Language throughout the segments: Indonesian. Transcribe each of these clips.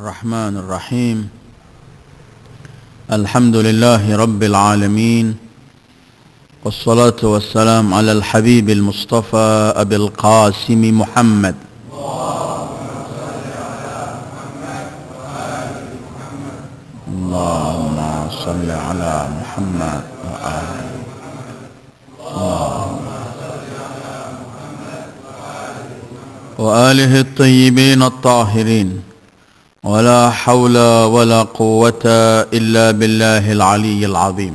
الرحمن الرحيم الحمد لله رب العالمين والصلاة والسلام على الحبيب المصطفى أبي القاسم محمد اللهم صل على محمد وآله الطيبين الطاهرين ولا حول ولا قوة إلا بالله العلي العظيم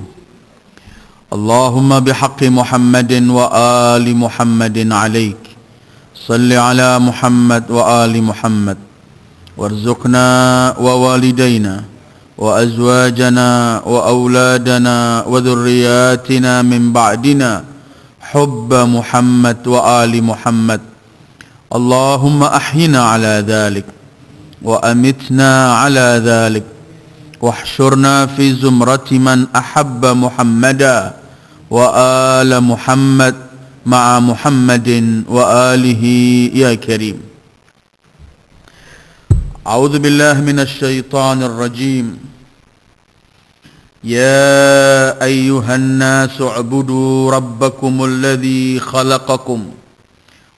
اللهم بحق محمد وآل محمد عليك صل على محمد وآل محمد وارزقنا ووالدينا وأزواجنا وأولادنا وذرياتنا من بعدنا حب محمد وآل محمد اللهم أحينا على ذلك وأمتنا على ذلك واحشرنا في زمرة من أحب محمدا وآل محمد مع محمد وآله يا كريم. أعوذ بالله من الشيطان الرجيم. يا أيها الناس اعبدوا ربكم الذي خلقكم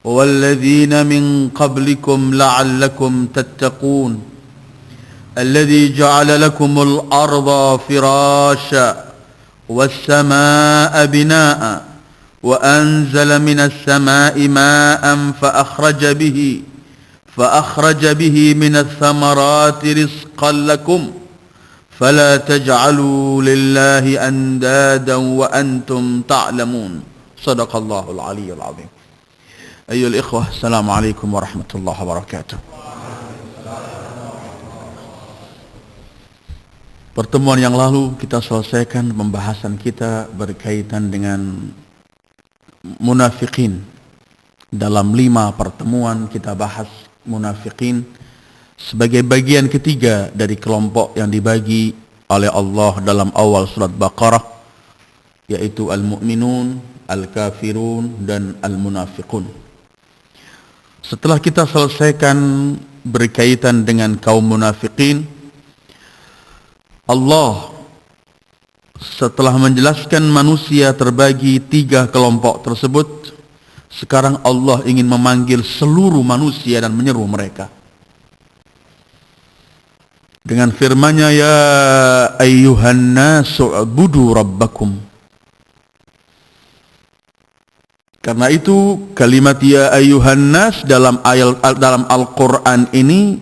والذين من قبلكم لعلكم تتقون الذي جعل لكم الأرض فراشا والسماء بناء وأنزل من السماء ماء فأخرج به من الثمرات رزقا لكم فلا تجعلوا لله أندادا وأنتم تعلمون صدق الله العلي العظيم. أيها الإخوة السلام عليكم ورحمة الله وبركاته. Pertemuan yang lalu kita selesaikan pembahasan kita berkaitan dengan munafikin. Dalam 5 pertemuan kita bahas munafikin sebagai bagian ketiga dari kelompok yang dibagi oleh Allah dalam awal surat Baqarah, yaitu al-mu'minun, al-kafirun, dan al-munafiqun. Setelah kita selesaikan berkaitan dengan kaum munafikin, Allah setelah menjelaskan manusia terbagi 3 kelompok tersebut, sekarang Allah ingin memanggil seluruh manusia dan menyeru mereka dengan firman-Nya, ya ayyuhan nasu ubudu rabbakum. Karena itu kalimat ya ayyuhan nas dalam Al-Quran ini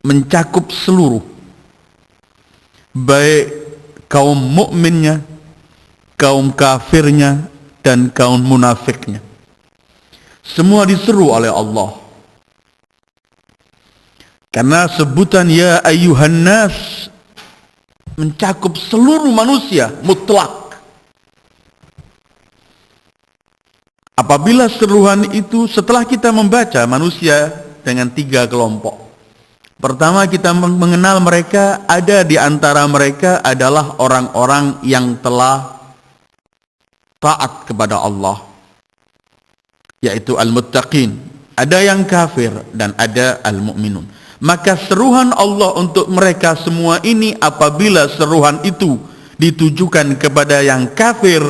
mencakup seluruh, baik kaum mukminnya, kaum kafirnya, dan kaum munafiknya. Semua diseru oleh Allah. Karena sebutan ya ayyuhan nas mencakup seluruh manusia mutlak. Apabila seruan itu setelah kita membaca manusia dengan 3 kelompok. Pertama kita mengenal mereka, ada di antara mereka adalah orang-orang yang telah taat kepada Allah, yaitu al-muttaqin. Ada yang kafir dan ada al-mu'minun. Maka seruan Allah untuk mereka semua ini, apabila seruan itu ditujukan kepada yang kafir,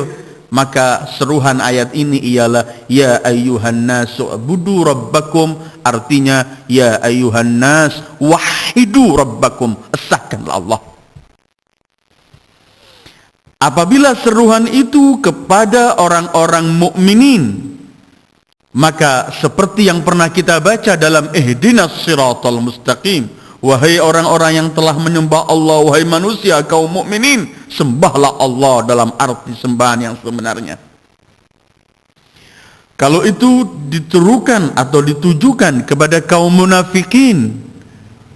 maka seruhan ayat ini ialah ya ayyuhan nasu ubudu rabbakum, artinya ya ayyuhan nas wahidu rabbakum, esahkanlah Allah. Apabila seruhan itu kepada orang-orang mukminin, maka seperti yang pernah kita baca dalam ihdinas siratal mustaqim, wahai orang-orang yang telah menyembah Allah, wahai manusia kaum mukminin, sembahlah Allah dalam arti sembahan yang sebenarnya. Kalau itu diterukan atau ditujukan kepada kaum munafikin,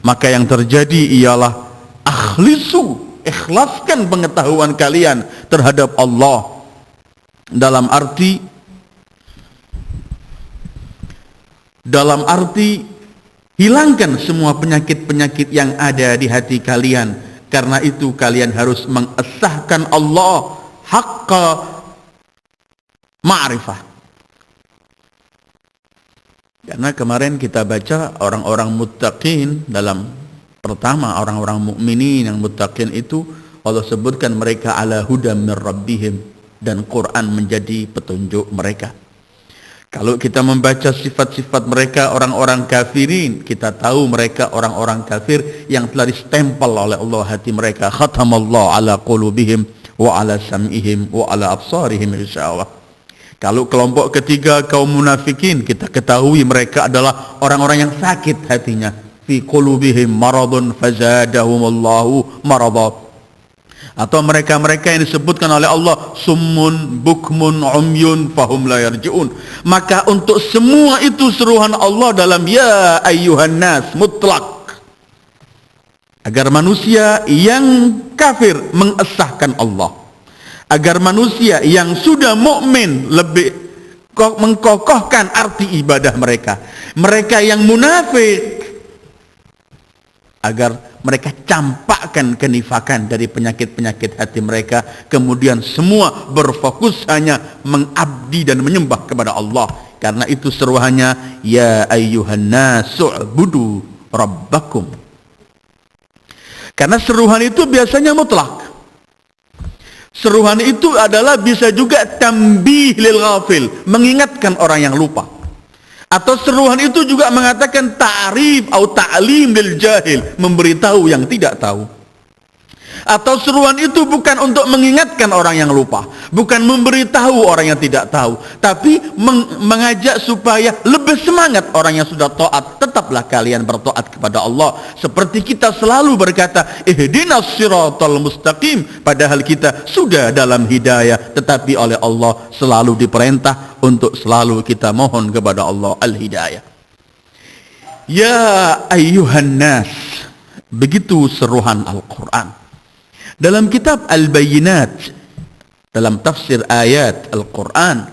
maka yang terjadi ialah akhlisu, ikhlaskan pengetahuan kalian terhadap Allah, dalam arti hilangkan semua penyakit-penyakit yang ada di hati kalian. Karena itu kalian harus mengesahkan Allah haqqa ma'rifah. Karena kemarin kita baca orang-orang muttaqin dalam Pertama, orang-orang mukminin yang muttaqin itu Allah sebutkan mereka ala hudam min rabbihim, dan Quran menjadi petunjuk mereka. Kalau kita membaca sifat-sifat mereka orang-orang kafirin, kita tahu mereka orang-orang kafir yang telah distempel oleh Allah hati mereka. Khatamallahu ala qulubihim wa ala sam'ihim wa ala absarihim insyaallah. Kalau kelompok ketiga kaum munafikin, kita ketahui mereka adalah orang-orang yang sakit hatinya. Fi qulubihim maradun fazadahumullahu marada. Atau mereka-mereka yang disebutkan oleh Allah summun bukmun umyun fahum la yarji'un. Maka untuk semua itu seruan Allah dalam ya ayyuhan nas mutlak, agar manusia yang kafir mengesahkan Allah, agar manusia yang sudah mukmin lebih mengkokohkan arti ibadah mereka. Mereka yang munafik, agar mereka campakkan kenifakan dari penyakit-penyakit hati mereka, kemudian semua berfokus hanya mengabdi dan menyembah kepada Allah. Karena itu seruannya ya ayyuhan nasu'budu rabbakum. Karena seruhan itu biasanya mutlak. Seruhan itu adalah bisa juga tambih lil ghafil, mengingatkan orang yang lupa. Atau seruhan itu juga mengatakan ta'rif atau ta'lim lil jahil, memberitahu yang tidak tahu. Atau seruan itu bukan untuk mengingatkan orang yang lupa, bukan memberitahu orang yang tidak tahu, tapi mengajak supaya lebih semangat orang yang sudah taat. Tetaplah kalian bertaat kepada Allah, seperti kita selalu berkata ihdinas siratal mustaqim, padahal kita sudah dalam hidayah, tetapi oleh Allah selalu diperintah untuk selalu kita mohon kepada Allah al-hidayah. Ya ayyuhan nas, begitu seruhan Al-Quran. Dalam kitab Al-Bayyinat, dalam tafsir ayat Al-Quran,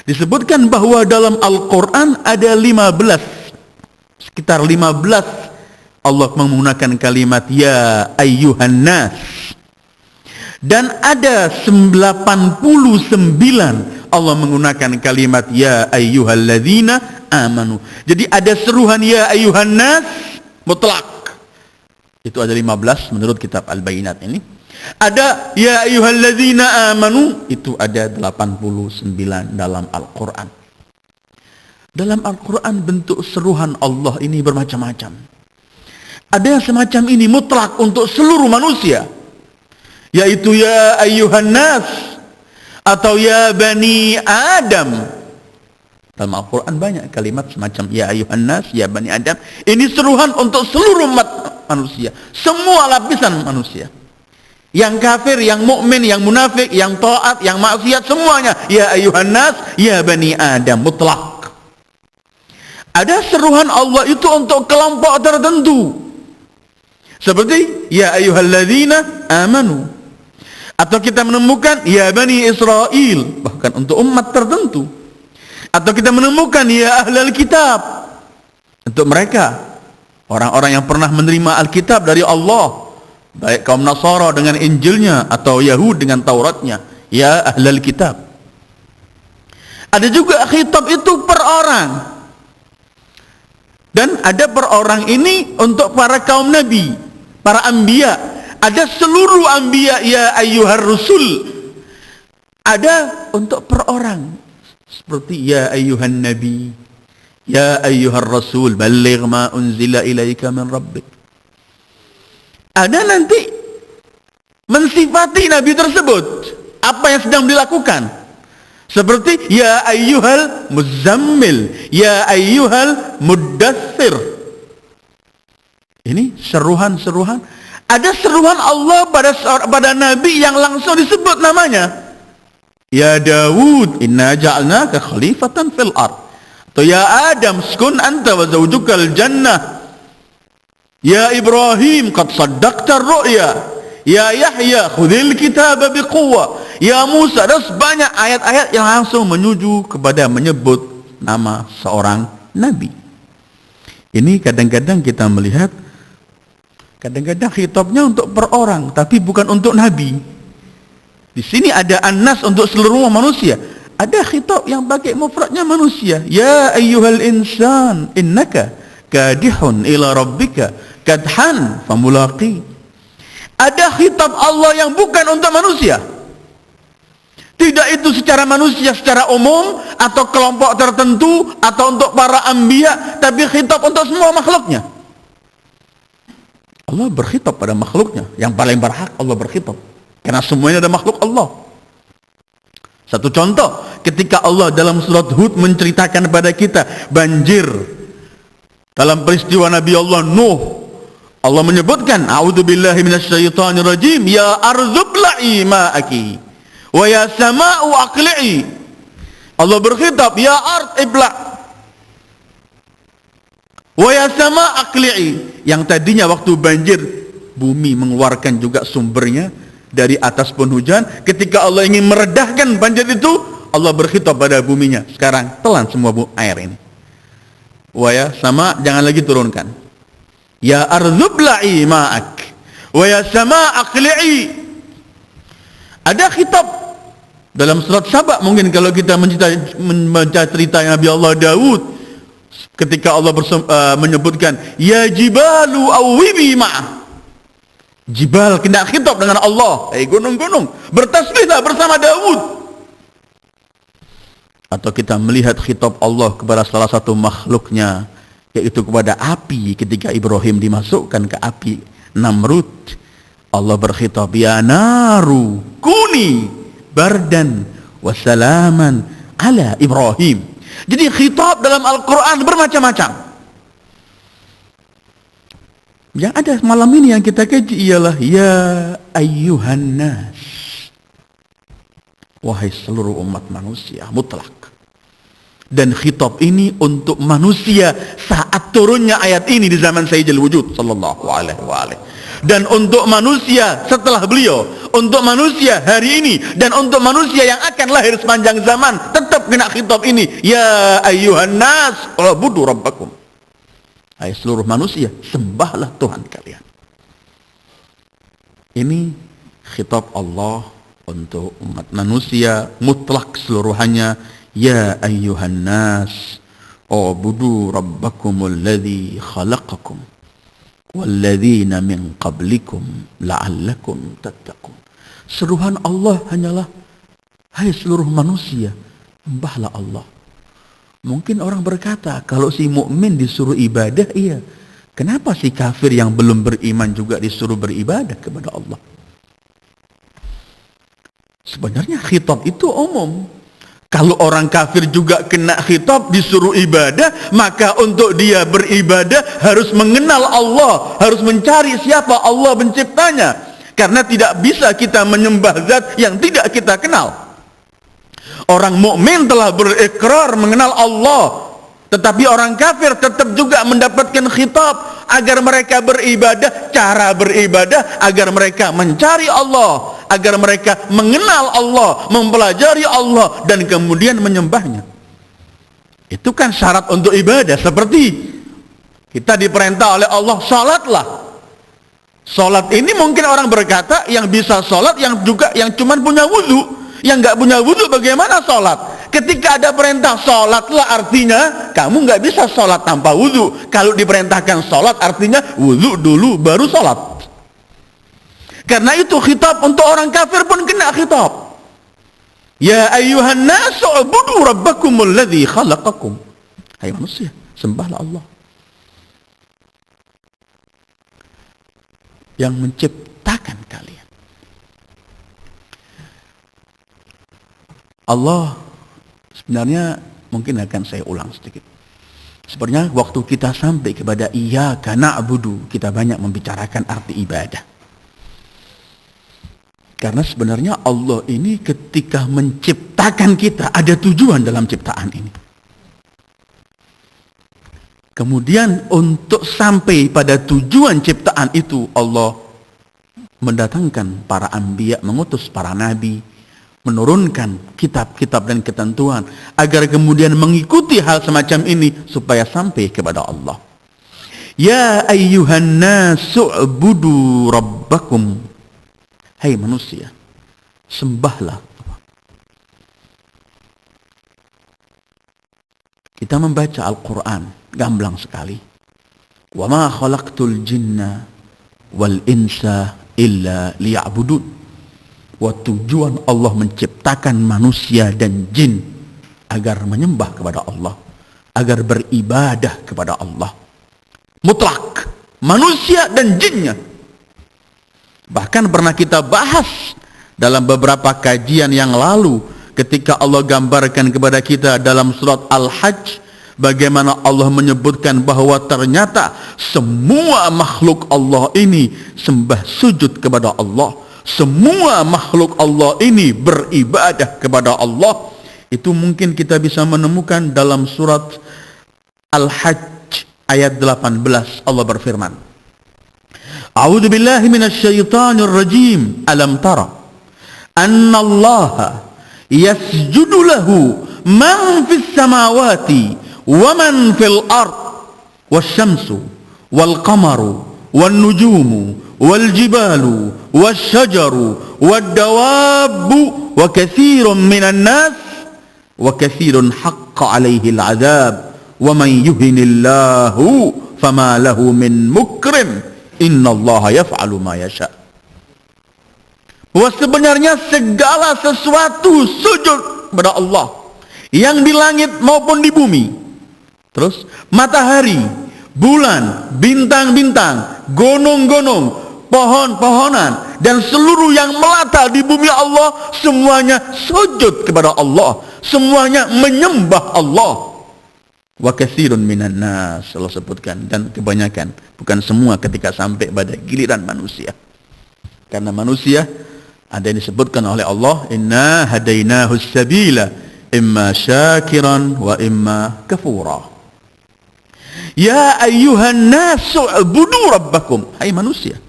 disebutkan bahwa dalam Al-Quran ada 15, sekitar 15 Allah menggunakan kalimat ya ayyuhan nas, dan ada 99 Allah menggunakan kalimat ya ayyuhalladzina amanu. Jadi ada seruhan ya ayyuhan nas mutlak, itu ada 15 menurut kitab Al-Bayyinat ini. Ada ya ayyuhalladzina amanu, itu ada 89 dalam Al-Quran. Dalam Al-Quran bentuk seruhan Allah ini bermacam-macam. Ada yang semacam ini mutlak untuk seluruh manusia, yaitu ya ayyuhan nas atau ya bani Adam. Dalam Al-Quran banyak kalimat semacam ya ayyuhan nas, ya bani Adam. Ini seruhan untuk seluruh umat manusia, semua lapisan manusia, yang kafir, yang mukmin, yang munafik, yang taat, yang maksiat, semuanya ya ayyuhan nas, ya bani Adam, mutlak. Ada seruhan Allah itu untuk kelompok tertentu, seperti ya ayyuhalladzina amanu. Atau kita menemukan ya bani Israel, bahkan untuk umat tertentu. Atau kita menemukan ya ahlal kitab, untuk mereka orang-orang yang pernah menerima Alkitab dari Allah, baik kaum Nasara dengan Injilnya atau Yahud dengan Tauratnya, ya ahlal kitab. Ada juga khitab itu per orang, dan ada per orang ini untuk para kaum nabi, para anbiya. Ada seluruh anbiya ya ayyuhar rusul. Ada untuk per orang, seperti ya ayyuhan nabi, ya ayyuhar rasul balligh ma unzila ilaika min rabbik. Ada nanti mensifati nabi tersebut apa yang sedang dilakukan, seperti ya ayyuhal muzammil, ya ayyuhal muddathir. Ini seruhan-seruhan. Ada seruhan Allah pada nabi yang langsung disebut namanya, ya Dawud inna ja'alnaka khalifatan fil ard, atau ya Adam uskun anta wa zawjukal jannah, ya Ibrahim qad saddaqta ar-ru'ya, ya Yahya khudhil kitaba biquwwah, ya Musa. Dan banyak ayat-ayat yang langsung menuju kepada menyebut nama seorang nabi. Ini kadang-kadang kita melihat, kadang-kadang khitabnya untuk per orang, tapi bukan untuk nabi. Di sini ada an-nas untuk seluruh manusia. Ada khitab yang pakai mufradnya manusia, ya ayyuhal insan innaka kadihun ila rabbika kadhan famulaqi. Ada khitab Allah yang bukan untuk manusia. Tidak itu secara manusia, secara umum, atau kelompok tertentu, atau untuk para anbiya, tapi khitab untuk semua makhluknya. Allah berkhitab pada makhluknya. Yang paling berhak Allah berkhitab, karena semuanya ada makhluk Allah. Satu contoh, ketika Allah dalam surat Hud menceritakan kepada kita banjir dalam peristiwa Nabi Allah Nuh, Allah menyebutkan, a'udzubillahi minasyaitonirrajim, ya arzubla'i ma'aki wa ya sama'u aqli'i. Allah berkhitab, ya ard ibla' wa ya sama' aqli'i. Yang tadinya waktu banjir bumi mengeluarkan juga sumbernya dari atas pun hujan, ketika Allah ingin meredahkan banjir itu, Allah berkhitab pada buminya, sekarang telan semua air ini. Wa ya sama, jangan lagi turunkan. Ya arzubla'i ma'ak wa ya sama' aqli'i. Ada khitab dalam surat Saba, mungkin kalau kita membaca cerita Nabi Allah Daud, ketika Allah menyebutkan ya jibalu awwibi ma'ah. Jibal kena khitab dengan Allah, gunung-gunung bertasbihlah bersama Daud. Atau kita melihat khitab Allah kepada salah satu makhluknya, yaitu kepada api, ketika Ibrahim dimasukkan ke api Namrud. Allah berkhitab, ya naru kuni bardan wassalaman ala Ibrahim. Jadi khitab dalam Al-Quran bermacam-macam. Yang ada malam ini yang kita kaji ialah ya ayyuhan nas, wahai seluruh umat manusia mutlak. Dan khitab ini untuk manusia saat turunnya ayat ini di zaman Sayyidil Wujud sallallahu alaihi wa alihi. Dan untuk manusia setelah beliau, untuk manusia hari ini, dan untuk manusia yang akan lahir sepanjang zaman, tetap kena khitab ini, ya ayyuhan nas ubudu rabbakum. Hai seluruh manusia, sembahlah Tuhan kalian. Ini khitab Allah untuk umat manusia mutlak seluruhannya. Ya ayyuhan nas ubudu rabbakumul ladzi khalaqakum walladzina min qablikum la'allakum tattaqun. Seruhan Allah hanyalah, hai seluruh manusia, sembahlah Allah. Mungkin orang berkata, kalau si mukmin disuruh ibadah, iya, kenapa si kafir yang belum beriman juga disuruh beribadah kepada Allah? Sebenarnya khitab itu umum. Kalau orang kafir juga kena khitab disuruh ibadah, maka untuk dia beribadah harus mengenal Allah, harus mencari siapa Allah penciptanya. Karena tidak bisa kita menyembah zat yang tidak kita kenal. Orang mukmin telah berikrar mengenal Allah, tetapi orang kafir tetap juga mendapatkan khitab agar mereka beribadah. Cara beribadah agar mereka mencari Allah, agar mereka mengenal Allah, mempelajari Allah, dan kemudian menyembahnya. Itu kan syarat untuk ibadah. Seperti kita diperintah oleh Allah, salatlah. Salat ini mungkin orang berkata yang bisa salat yang cuman punya wudu. Yang nggak punya wudu bagaimana sholat? Ketika ada perintah sholatlah, artinya kamu nggak bisa sholat tanpa wudu. Kalau diperintahkan sholat artinya wudu dulu baru sholat. Karena itu khitab untuk orang kafir pun kena khitab. Ya ayyuhan nasu ubudu rabbakumul ladzi khalaqakum. Hai manusia, sembahlah Allah yang menciptakan kalian. Allah sebenarnya, mungkin akan saya ulang sedikit. Sebenarnya waktu kita sampai kepada iyyaka na'budu, kita banyak membicarakan arti ibadah. Karena sebenarnya Allah ini ketika menciptakan kita ada tujuan dalam ciptaan ini. Kemudian untuk sampai pada tujuan ciptaan itu, Allah mendatangkan para anbiya, mengutus para nabi, menurunkan kitab-kitab dan ketentuan agar kemudian mengikuti hal semacam ini supaya sampai kepada Allah. Ya ayyuhan nasu ubudu rabbakum. Hai manusia, sembahlah. Kita membaca Al-Quran gamblang sekali. Wa ma khalaqtul jinna wal insa illa liya'budun. Tujuan Allah menciptakan manusia dan jin agar menyembah kepada Allah, agar beribadah kepada Allah. Mutlak, manusia dan jinnya. Bahkan pernah kita bahas dalam beberapa kajian yang lalu ketika Allah gambarkan kepada kita dalam surat Al-Hajj bagaimana Allah menyebutkan bahwa ternyata semua makhluk Allah ini sembah sujud kepada Allah, semua makhluk Allah ini beribadah kepada Allah. Itu mungkin kita bisa menemukan dalam surat Al-Hajj ayat 18. Allah berfirman, A'udzu billahi minasyaitonir rajim. Alam tara anna Allah yasjudu lahu man fis samawati wa man fil ard wasyamsu wal qamaru wan nujumu wal jibalu wasyajaru wad dawabu wa katsirun minan nas wa katsirun haqqa 'alaihi al 'adzab wa man yuhinillahu fama lahu min mukrim innallaha yaf'alu ma yasha. Bahwa sebenarnya segala sesuatu sujud kepada Allah yang di langit maupun di bumi. Terus matahari, bulan, bintang-bintang, gunung-gunung, pohon-pohonan dan seluruh yang melata di bumi Allah semuanya sujud kepada Allah, semuanya menyembah Allah. Wa katsirun minan nas, Allah sebutkan, dan kebanyakan, bukan semua, ketika sampai pada giliran manusia. Karena manusia ada yang disebutkan oleh Allah, inna hadainahu sabila imma syakiran wa imma kafura. Ya ayyuhan nasu ubudu rabbakum, hai manusia,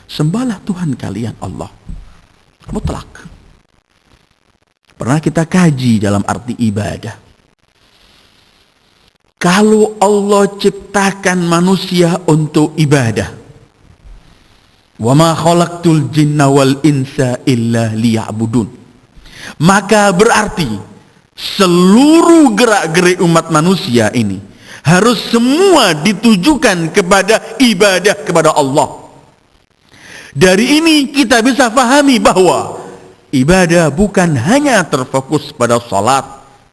sembahlah Tuhan kalian Allah. Mutlak. Pernah kita kaji dalam arti ibadah. Kalau Allah ciptakan manusia untuk ibadah, wa ma khalaqtul jinna wal insa illa liya'budun, maka berarti seluruh gerak-gerik umat manusia ini harus semua ditujukan kepada ibadah kepada Allah. Dari ini kita bisa pahami bahwa ibadah bukan hanya terfokus pada salat,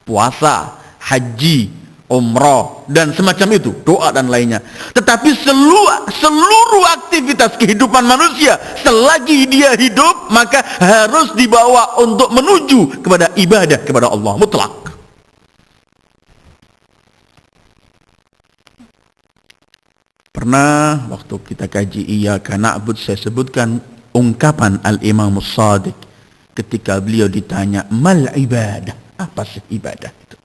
puasa, haji, umrah dan semacam itu, doa dan lainnya, tetapi seluruh aktivitas kehidupan manusia selagi dia hidup maka harus dibawa untuk menuju kepada ibadah kepada Allah mutlak. Pernah waktu kita kaji Iyyaka na'budu, saya sebutkan ungkapan Al-Imam As-Shadiq ketika beliau ditanya mal ibadah, apa sih ibadah itu?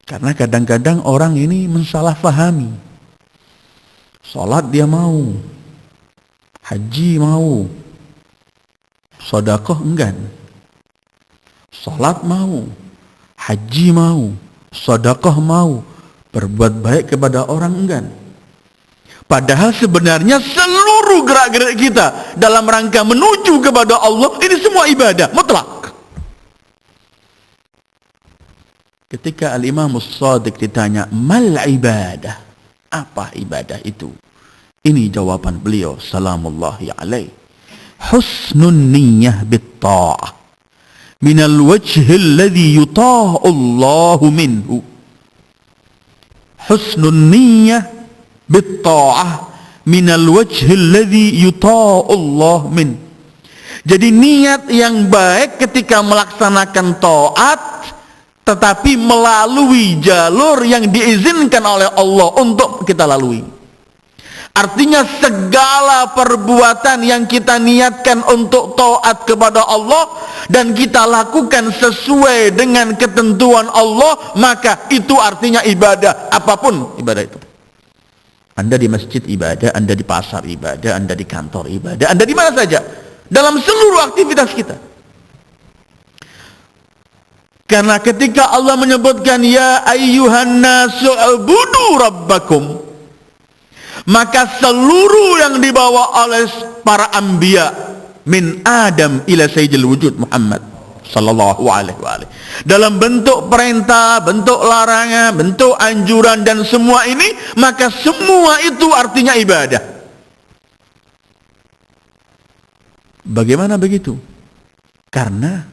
Karena kadang-kadang orang ini mensalahfahami. Salat dia mau, haji mau, sedekah enggan. Salat mau, haji mau, sedekah mau, berbuat baik kepada orang enggan. Padahal sebenarnya seluruh gerak-gerik kita dalam rangka menuju kepada Allah ini semua ibadah mutlak. Ketika Al-Imam As-Shadiq ditanya mal ibadah, apa ibadah itu? Ini jawaban beliau salamullahi alaih, husnun niyyah bit-ta'ah minal wajhi alladhi yuta'u Allahu minhu. Husnun niyyah bit-ta'ah minal wajhi alladhi yuta'u Allah min. Jadi niat yang baik ketika melaksanakan taat tetapi melalui jalur yang diizinkan oleh Allah untuk kita lalui. Artinya segala perbuatan yang kita niatkan untuk taat kepada Allah dan kita lakukan sesuai dengan ketentuan Allah, maka itu artinya ibadah, apapun ibadah itu. Anda di masjid ibadah, Anda di pasar ibadah, Anda di kantor ibadah, Anda di mana saja, dalam seluruh aktivitas kita. Karena ketika Allah menyebutkan ya ayyuhan nasu ubudu rabbakum, maka seluruh yang dibawa oleh para anbiya min Adam ila sayyidil wujud Muhammad sallallahu alaihi wasallam. Dalam bentuk perintah, bentuk larangan, bentuk anjuran dan semua ini, maka semua itu artinya ibadah. Bagaimana begitu? Karena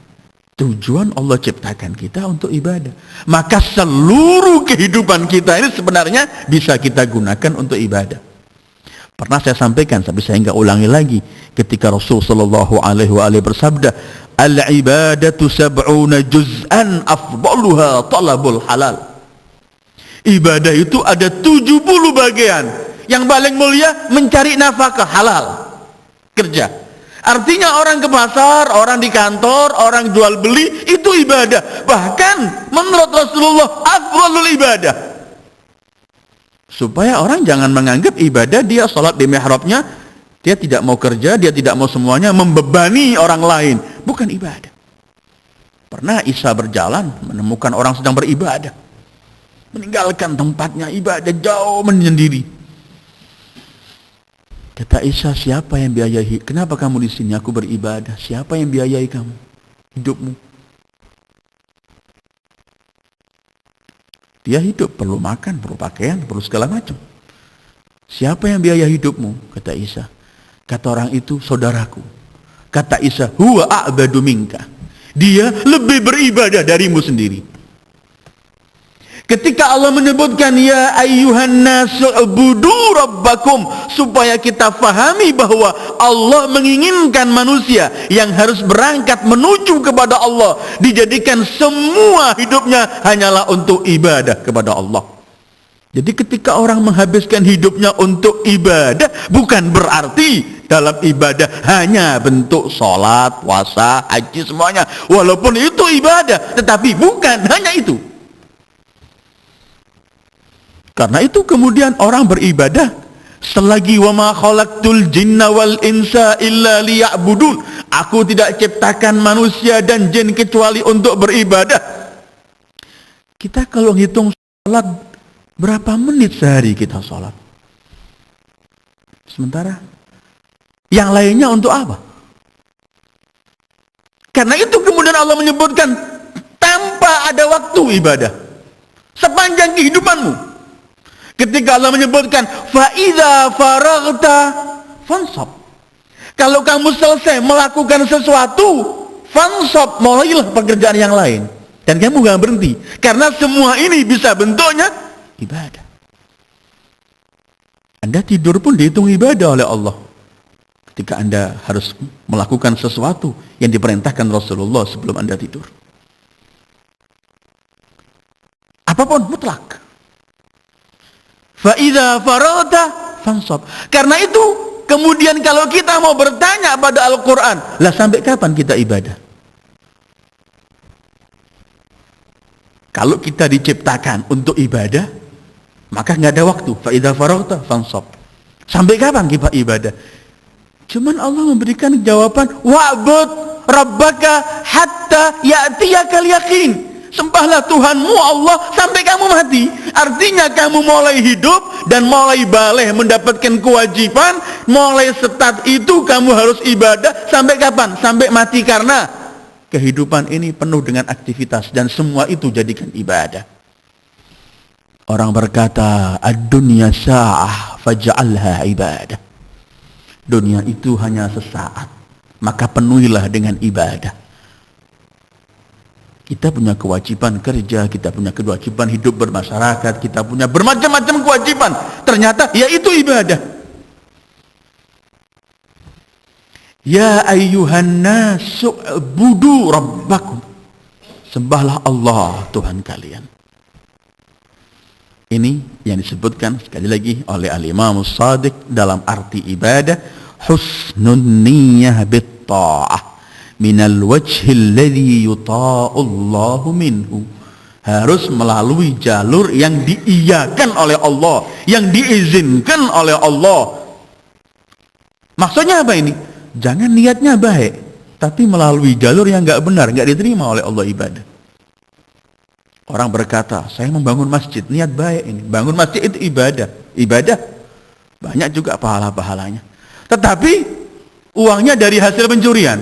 tujuan Allah ciptakan kita untuk ibadah. Maka seluruh kehidupan kita ini sebenarnya bisa kita gunakan untuk ibadah. Pernah saya sampaikan, tapi saya enggak ulangi lagi, ketika Rasul sallallahu alaihi wasallam bersabda, al-ibadatu sab'una juz'an afdaluha talabul halal. Ibadah itu ada 70 bagian. Yang paling mulia mencari nafkah halal. Kerja. Artinya orang ke pasar, orang di kantor, orang jual beli, itu ibadah. Bahkan menurut Rasulullah afdalul ibadah. Supaya orang jangan menganggap ibadah dia sholat di mihrabnya, dia tidak mau kerja, dia tidak mau semuanya, membebani orang lain. Bukan ibadah. Pernah Isa berjalan menemukan orang sedang beribadah, meninggalkan tempatnya ibadah jauh menyendiri. Kata Isa, siapa yang biayai? Kenapa kamu di sini? Aku beribadah. Siapa yang biayai kamu? Hidupmu. Dia hidup, perlu makan, perlu pakaian, perlu segala macam. Siapa yang biaya hidupmu? Kata Isa. Kata orang itu, saudaraku. Kata Isa, huwa a'badu minka. Dia lebih beribadah darimu sendiri. Ketika Allah menyebutkan ya ayyuhan nasu ubudu rabbakum, supaya kita fahami bahwa Allah menginginkan manusia yang harus berangkat menuju kepada Allah dijadikan semua hidupnya hanyalah untuk ibadah kepada Allah. Jadi ketika orang menghabiskan hidupnya untuk ibadah, bukan berarti dalam ibadah hanya bentuk sholat, puasa, haji semuanya. Walaupun itu ibadah, tetapi bukan hanya itu. Karena itu kemudian orang beribadah selagi wa ma khalaqtul jinna wal insa illa liya'budun. Aku tidak ciptakan manusia dan jin kecuali untuk beribadah. Kita kalau hitung salat, berapa menit sehari kita salat? Sementara yang lainnya untuk apa? Karena itu kemudian Allah menyebutkan tanpa ada waktu ibadah sepanjang kehidupanmu. Ketika Allah menyebutkan fa'idha faraghta fansab, kalau kamu selesai melakukan sesuatu, fansab, mulailah pekerjaan yang lain. Dan kamu gak berhenti, karena semua ini bisa bentuknya ibadah. Anda tidur pun dihitung ibadah oleh Allah. Ketika Anda harus melakukan sesuatu yang diperintahkan Rasulullah sebelum Anda tidur. Apapun mutlak. Fa'idha faragta fansab. Karena itu kemudian kalau kita mau bertanya pada Al-Quran, lah sampai kapan kita ibadah? Kalau kita diciptakan untuk ibadah, maka nggak ada waktu. Fa'idha faragta fansab. Sampai kapan kita ibadah? Cuman Allah memberikan jawaban, wa'bud rabbaka hatta ya'tiyakal yaqin. Sembahlah Tuhanmu Allah sampai kamu mati. Artinya kamu mulai hidup dan mulai balik mendapatkan kewajiban, mulai start itu kamu harus ibadah sampai kapan? Sampai mati, karena kehidupan ini penuh dengan aktivitas dan semua itu jadikan ibadah. Orang berkata, ad-dunya sa'ah faj'alha ibadah. Dunia itu hanya sesaat, maka penuhilah dengan ibadah. Kita punya kewajiban kerja, kita punya kewajiban hidup bermasyarakat, kita punya bermacam-macam kewajiban. Ternyata ya itu ibadah. Ya ayyuhan nasu ubudu rabbakum. Sembahlah Allah Tuhan kalian. Ini yang disebutkan sekali lagi oleh Al-Imam Shadiq dalam arti ibadah, husnun niyyah bit ta'ah minal wajhil ladzi yuta'ullahu minhu. Harus melalui jalur yang diiyakan oleh Allah, yang diizinkan oleh Allah. Maksudnya apa ini? Jangan niatnya baik, tapi melalui jalur yang enggak benar, enggak diterima oleh Allah ibadah. Orang berkata, saya membangun masjid, niat baik ini. Bangun masjid itu ibadah. Ibadah banyak juga pahala-pahalanya. Tetapi uangnya dari hasil pencurian.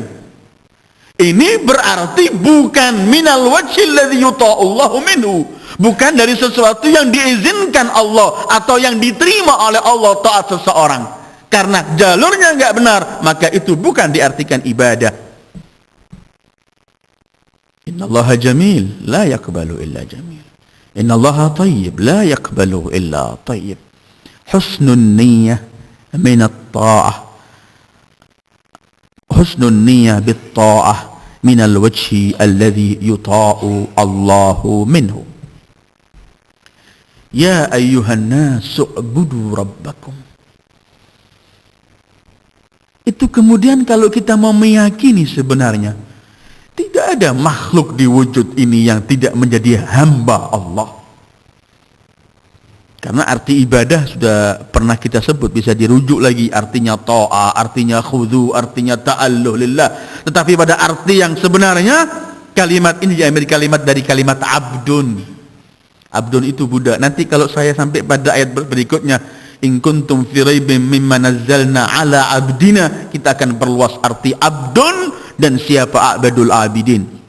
Ini berarti bukan minal wajhil ladzi yuta'ullahu minhu, bukan dari sesuatu yang diizinkan Allah atau yang diterima oleh Allah taat seseorang. Karena jalurnya enggak benar, maka itu bukan diartikan ibadah. Innallaha jamil la yaqbalu illa jamil. Innallaha tayyib la yaqbalu illa tayyib. Husnun niyyah min at-ta'ah. Husnun niyyah bit-ta'ah min al-wajhi alladhi yuta'u Allahu minhu. Ya ayyuhan nas u'budu rabbakum. Itu kemudian kalau kita mau meyakini sebenarnya tidak ada makhluk di wujud ini yang tidak menjadi hamba Allah. Karena arti ibadah sudah pernah kita sebut, bisa dirujuk lagi, artinya ta'a, artinya khudu, artinya ta'alluh lillah. Tetapi pada arti yang sebenarnya kalimat ini diambil kalimat dari kalimat abdun. Abdun itu budak. Nanti kalau saya sampai pada ayat berikutnya, in kuntum fi raibin mimma nazzalna ala abdina, kita akan perluas arti abdun dan siapa abadul abidin.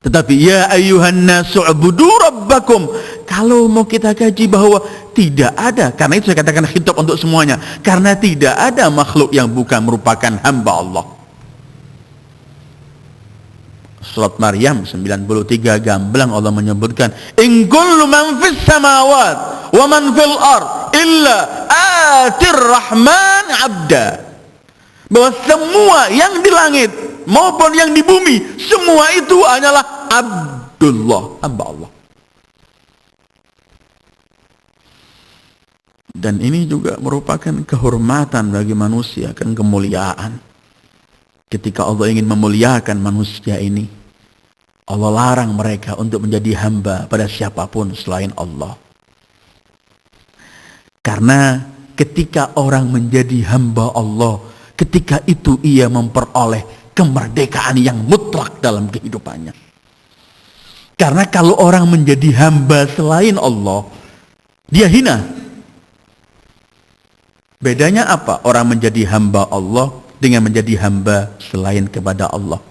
Tetapi ya ayyuhan nasu ubudu rabbakum, kalau mau kita kaji bahwa tidak ada, karena itu saya katakan khitab untuk semuanya, karena tidak ada makhluk yang bukan merupakan hamba Allah. Surat Maryam 93 gamblang Allah menyebutkan, in kullu man fis samawat wa man fil ard illa atir rahman abda. Bahwa semua yang di langit maupun yang di bumi, semua itu hanyalah Abdullah, hamba Allah. Dan ini juga merupakan kehormatan bagi manusia, kan kemuliaan. Ketika Allah ingin memuliakan manusia ini, Allah larang mereka untuk menjadi hamba pada siapapun selain Allah. Karena ketika orang menjadi hamba Allah, ketika itu ia memperoleh kemerdekaan yang mutlak dalam kehidupannya. Karena kalau orang menjadi hamba selain Allah, dia hina. Bedanya apa orang menjadi hamba Allah dengan menjadi hamba selain kepada Allah?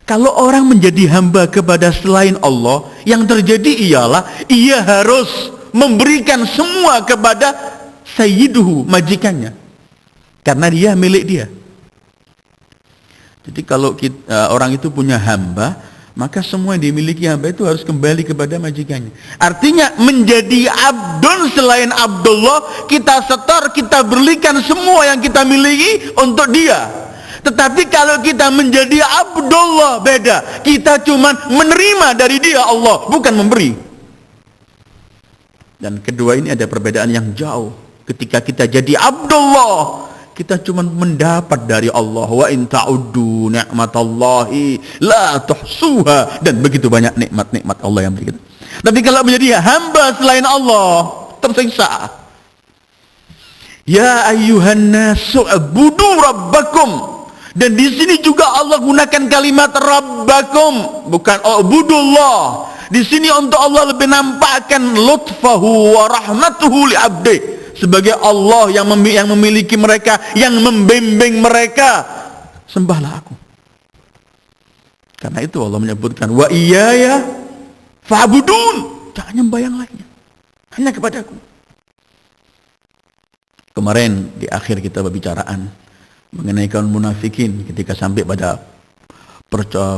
Kalau orang menjadi hamba kepada selain Allah, yang terjadi ialah ia harus memberikan semua kepada sayyiduhu, majikannya. Karena dia milik dia. Jadi kalau orang itu punya hamba, maka semua yang dimiliki hamba itu harus kembali kepada majikannya. Artinya menjadi abdun selain Abdullah, kita setor, kita berikan semua yang kita miliki untuk dia. Tetapi kalau kita menjadi Abdullah, beda. Kita cuma menerima dari dia Allah, bukan memberi. Dan kedua ini ada perbedaan yang jauh. Ketika kita jadi Abdullah, kita cuma mendapat dari Allah. Wa in ta'uddu ni'matallahi la tuhsuha. Dan begitu banyak nikmat-nikmat Allah yang beri kita. Tapi kalau menjadi hamba selain Allah, tersiksa. Ya ayyuhan nasu ubudu rabbakum. Dan di sini juga Allah gunakan kalimat rabbakum, bukan ubudullah. Di sini untuk Allah lebih nampakkan lutfahu wa rahmatuhu li abdi, sebagai Allah yang memiliki mereka, yang membimbing mereka. Sembahlah aku. Karena itu Allah menyebutkan wa iyaya fa'budun, jangan nyembah yang lainnya, hanya kepadaku. Kemarin di akhir kita berbicaraan mengenai kaum munafikin, ketika sampai pada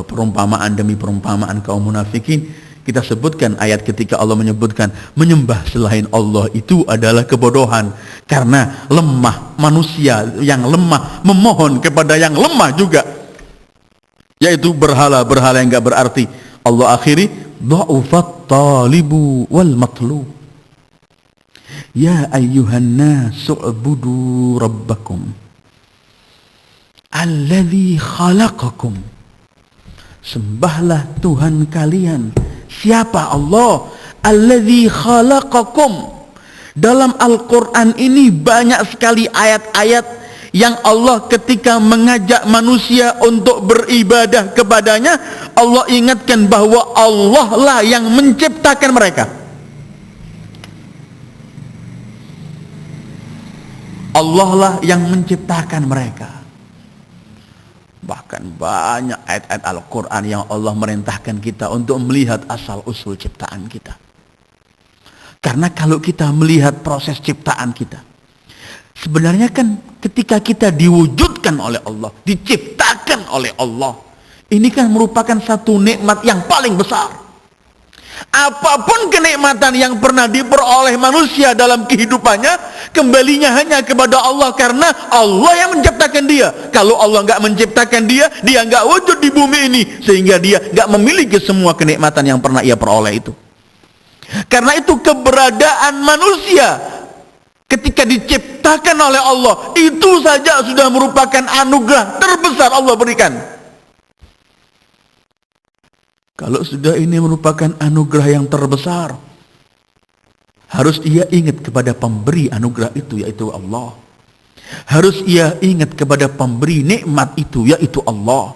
perumpamaan demi perumpamaan kaum munafikin, kita sebutkan ayat ketika Allah menyebutkan menyembah selain Allah itu adalah kebodohan, karena lemah. Manusia yang lemah memohon kepada yang lemah juga, yaitu berhala-berhala yang enggak berarti. Allah akhiri dha'ufat talibu wal matlub. Ya ayyuhan nasu ubudu rabbakum alladzi khalaqakum. Sembahlah Tuhan kalian. Siapa? Allah. Alladzi khalaqakum. Dalam Al-Quran ini banyak sekali ayat-ayat yang Allah ketika mengajak manusia untuk beribadah kepadanya, Allah ingatkan bahwa Allah lah yang menciptakan mereka. Allah lah yang menciptakan mereka. Bahkan banyak ayat-ayat Al-Quran yang Allah merintahkan kita untuk melihat asal-usul ciptaan kita. Karena kalau kita melihat proses ciptaan kita, sebenarnya kan ketika kita diwujudkan oleh Allah, diciptakan oleh Allah, ini kan merupakan satu nikmat yang paling besar. Apapun kenikmatan yang pernah diperoleh manusia dalam kehidupannya, kembalinya hanya kepada Allah, karena Allah yang menciptakan dia. Kalau Allah nggak menciptakan dia, dia nggak wujud di bumi ini, sehingga dia nggak memiliki semua kenikmatan yang pernah ia peroleh itu. Karena itu keberadaan manusia ketika diciptakan oleh Allah, itu saja sudah merupakan anugerah terbesar Allah berikan. Kalau sudah ini merupakan anugerah yang terbesar, harus ia ingat kepada pemberi anugerah itu, yaitu Allah. Harus ia ingat kepada pemberi nikmat itu, yaitu Allah.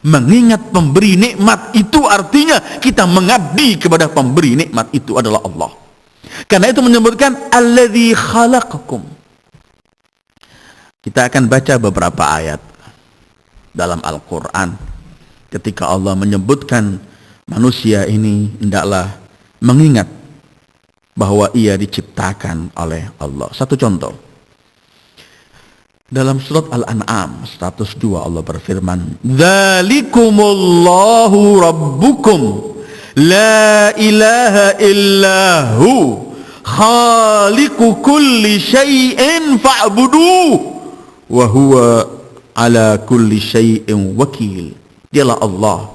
Mengingat pemberi nikmat itu artinya kita mengabdi kepada pemberi nikmat itu adalah Allah. Karena itu menyebutkan alladzi khalaqakum. Kita akan baca beberapa ayat dalam Al-Quran ketika Allah menyebutkan manusia ini hendaklah mengingat bahwa ia diciptakan oleh Allah. Satu contoh, dalam surat Al-An'am 102 Allah berfirman, dzalikumullahu rabbukum la ilaha illahu khaliqu kulli syai'in fa'buduh wa huwa ala kulli syai'in wakil. Dialah Allah,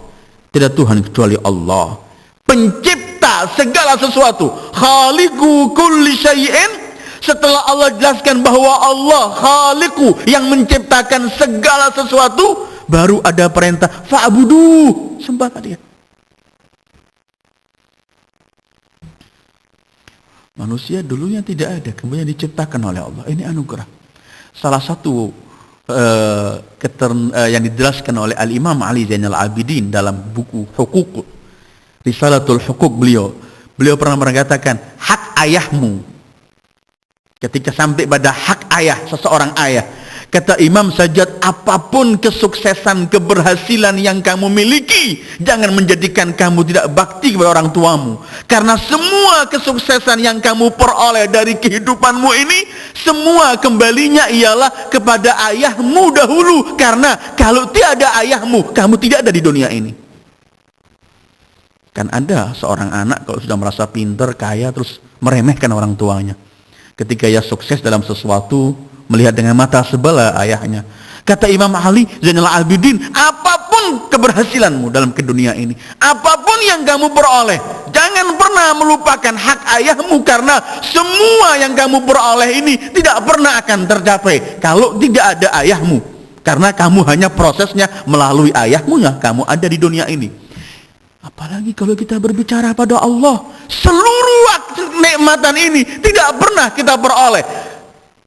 tidak Tuhan kecuali Allah, pencipta segala sesuatu. Khaliqu kulli syai'in. Setelah Allah jelaskan bahwa Allah khaliqu, yang menciptakan segala sesuatu, baru ada perintah fa'budu, sembahlah dia. Manusia dulunya tidak ada, kemudian diciptakan oleh Allah. Ini anugerah. Salah satu yang dijelaskan oleh Al-Imam Ali Zainal Abidin dalam buku Hukuk, Risalatul Hukuk, beliau pernah mengatakan, hak ayahmu, ketika sampai pada hak ayah, seseorang ayah, kata Imam Sajjad, apapun kesuksesan, keberhasilan yang kamu miliki, jangan menjadikan kamu tidak bakti kepada orang tuamu. Karena semua kesuksesan yang kamu peroleh dari kehidupanmu ini, semua kembalinya ialah kepada ayahmu dahulu. Karena kalau tiada ayahmu, kamu tidak ada di dunia ini. Kan ada seorang anak kalau sudah merasa pintar, kaya, terus meremehkan orang tuanya. Ketika ia sukses dalam sesuatu, melihat dengan mata sebelah ayahnya. Kata Imam Ali Zainal Abidin, apapun keberhasilanmu dalam dunia ini, apapun yang kamu peroleh, jangan pernah melupakan hak ayahmu, karena semua yang kamu peroleh ini tidak pernah akan tercapai kalau tidak ada ayahmu. Karena kamu hanya prosesnya melalui ayahmu ya kamu ada di dunia ini. Apalagi kalau kita berbicara pada Allah, seluruh kenikmatan ini tidak pernah kita peroleh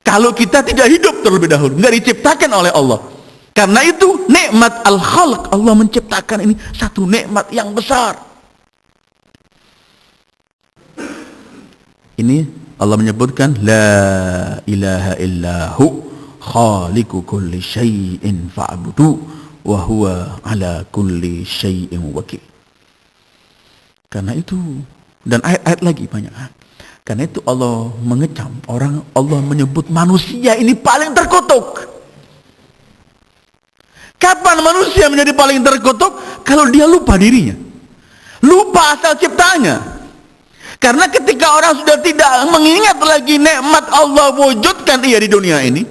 kalau kita tidak hidup terlebih dahulu, nggak diciptakan oleh Allah. Karena itu nikmat al-khalq, Allah menciptakan, ini satu nikmat yang besar. Ini Allah menyebutkan la ilaha illahu khaliqu kulli syai'in fa'budu wa huwa ala kulli syai'in wakil. Karena itu, dan ayat-ayat lagi banyak. Karena itu Allah mengecam orang, Allah menyebut manusia ini paling terkutuk. Kapan manusia menjadi paling terkutuk? Kalau dia lupa dirinya, lupa asal ciptanya. Karena ketika orang sudah tidak mengingat lagi nikmat Allah wujudkan ia di dunia ini,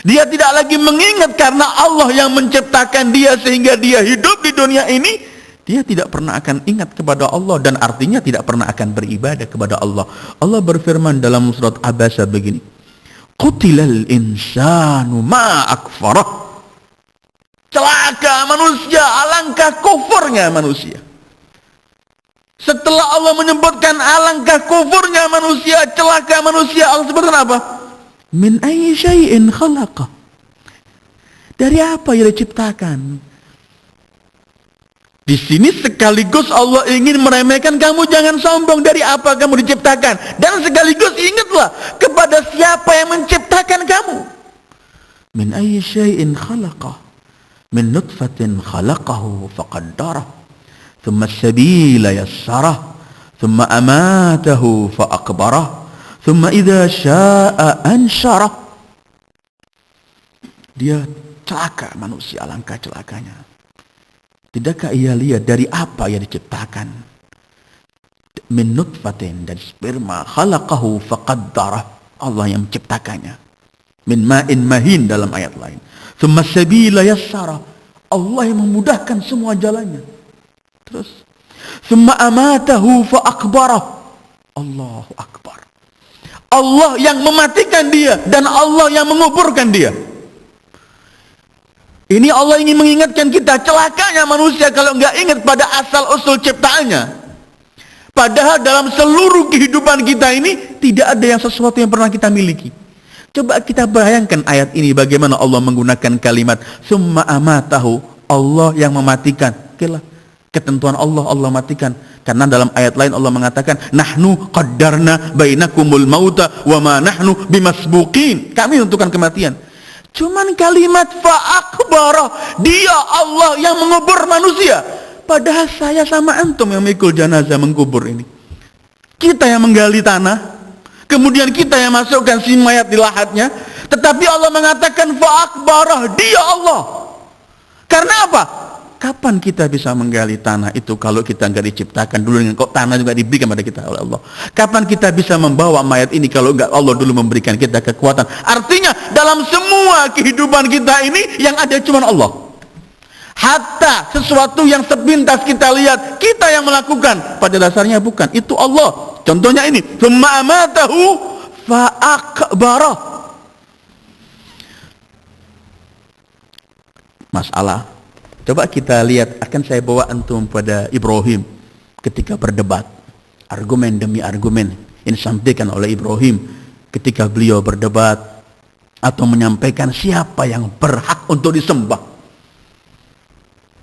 dia tidak lagi mengingat karena Allah yang menciptakan dia sehingga dia hidup di dunia ini, dia tidak pernah akan ingat kepada Allah, dan artinya tidak pernah akan beribadah kepada Allah. Allah berfirman dalam surat Abasa begini, Qutilal insanu ma akfarah. Celaka manusia, alangkah kufurnya manusia. Setelah Allah menyebutkan alangkah kufurnya manusia, celaka manusia, Allah sebutkan apa? Min ayyi syai'in khalaqa. Dari apa yang diciptakan? Di sini sekaligus Allah ingin meremehkan kamu, jangan sombong dari apa kamu diciptakan, dan sekaligus ingatlah kepada siapa yang menciptakan kamu. Min ayyi syai'in khalaqah. min nutfatin khalaqahu faqaddarah, thumma as-sabila yassarah, thumma amatahu faqbarah, thumma idza syaa'a ansyarah. Dia celaka manusia, alangkah celakanya. Tidakkah ia lihat dari apa yang diciptakan? Min nutfatin, dari sperma, khalaqahu faqaddarah, Allah yang menciptakannya. Min ma'in mahin dalam ayat lain. Tsumma sabila yassara, Allah yang memudahkan semua jalannya. Terus tsumma amatahu faqbarah, Allahu akbar. Allah yang mematikan dia dan Allah yang menguburkan dia. Ini Allah ingin mengingatkan kita, celakanya manusia kalau nggak ingat pada asal usul ciptaannya. Padahal dalam seluruh kehidupan kita ini tidak ada yang sesuatu yang pernah kita miliki. Coba kita bayangkan ayat ini, bagaimana Allah menggunakan kalimat summa amatahu, Allah yang mematikan. Okelah, ketentuan Allah, Allah matikan. Karena dalam ayat lain Allah mengatakan, nahnu qaddarna bainakumul mauta wa ma nahnu bimasbuqin. Kami menentukan kematian. Cuman kalimat fa'akbarah, dia Allah yang mengubur manusia. Padahal saya sama antum yang mikul jenazah mengkubur ini. Kita yang menggali tanah, kemudian kita yang masukkan si mayat di lahatnya. Tetapi Allah mengatakan fa'akbarah, dia Allah. Karena apa? Kapan kita bisa menggali tanah itu kalau kita nggak diciptakan dulu dengan kok tanah juga diberikan pada kita oleh Allah? Kapan kita bisa membawa mayat ini kalau nggak Allah dulu memberikan kita kekuatan? Artinya dalam semua kehidupan kita ini yang ada cuma Allah. Hatta sesuatu yang sepintas kita lihat, kita yang melakukan, pada dasarnya bukan, itu Allah. Contohnya ini, tsumma amatahu fa'akbarah. Masalah, coba kita lihat, akan saya bawa antum pada Ibrahim ketika berdebat, argumen demi argumen yang disampaikan oleh Ibrahim ketika beliau berdebat atau menyampaikan siapa yang berhak untuk disembah.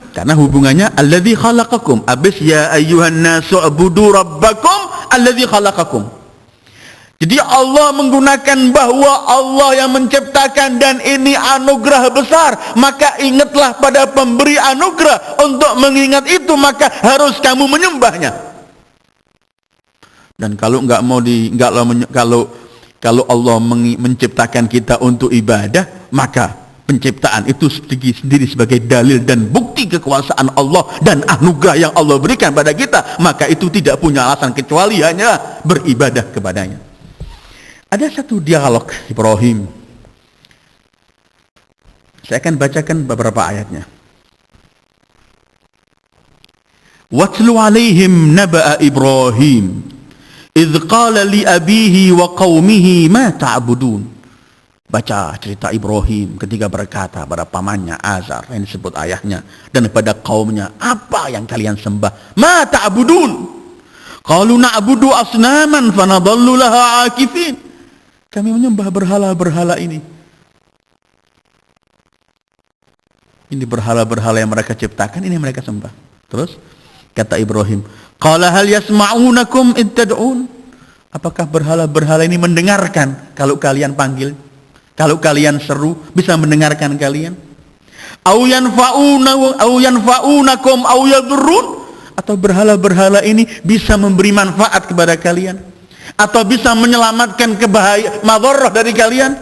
Karena hubungannya alladzi khalaqakum, abis ya ayyuhan nasu ubudu rabbakum alladzi khalaqakum. Jadi Allah menggunakan bahwa Allah yang menciptakan dan ini anugerah besar, maka ingatlah pada pemberi anugerah. Untuk mengingat itu maka harus kamu menyembahnya. Dan kalau kalau Allah menciptakan kita untuk ibadah, maka penciptaan itu sendiri sebagai dalil dan bukti kekuasaan Allah dan anugerah yang Allah berikan pada kita, maka itu tidak punya alasan kecuali hanya beribadah kepadanya. Ada satu dialog Ibrahim, saya akan bacakan beberapa ayatnya. Watlu alaihim naba'a Ibrahim idh qala li abihi wa qaumihi ma ta'budun. Baca cerita Ibrahim ketika berkata pada pamannya Azar, yang disebut ayahnya, dan pada kaumnya, apa yang kalian sembah? Ma ta'budun. Qalu na'budu asnaman fanadhallu laha akifin. Kami menyembah berhala-berhala ini. Ini berhala-berhala yang mereka ciptakan, ini yang mereka sembah. Terus kata Ibrahim, qala hal yasma'unakum id tad'un. Apakah berhala-berhala ini mendengarkan kalau kalian panggil? Kalau kalian seru, bisa mendengarkan kalian? Au yanfa'unakum au yadurrun. Atau berhala-berhala ini bisa memberi manfaat kepada kalian, atau bisa menyelamatkan kebahayaan madharrah dari kalian?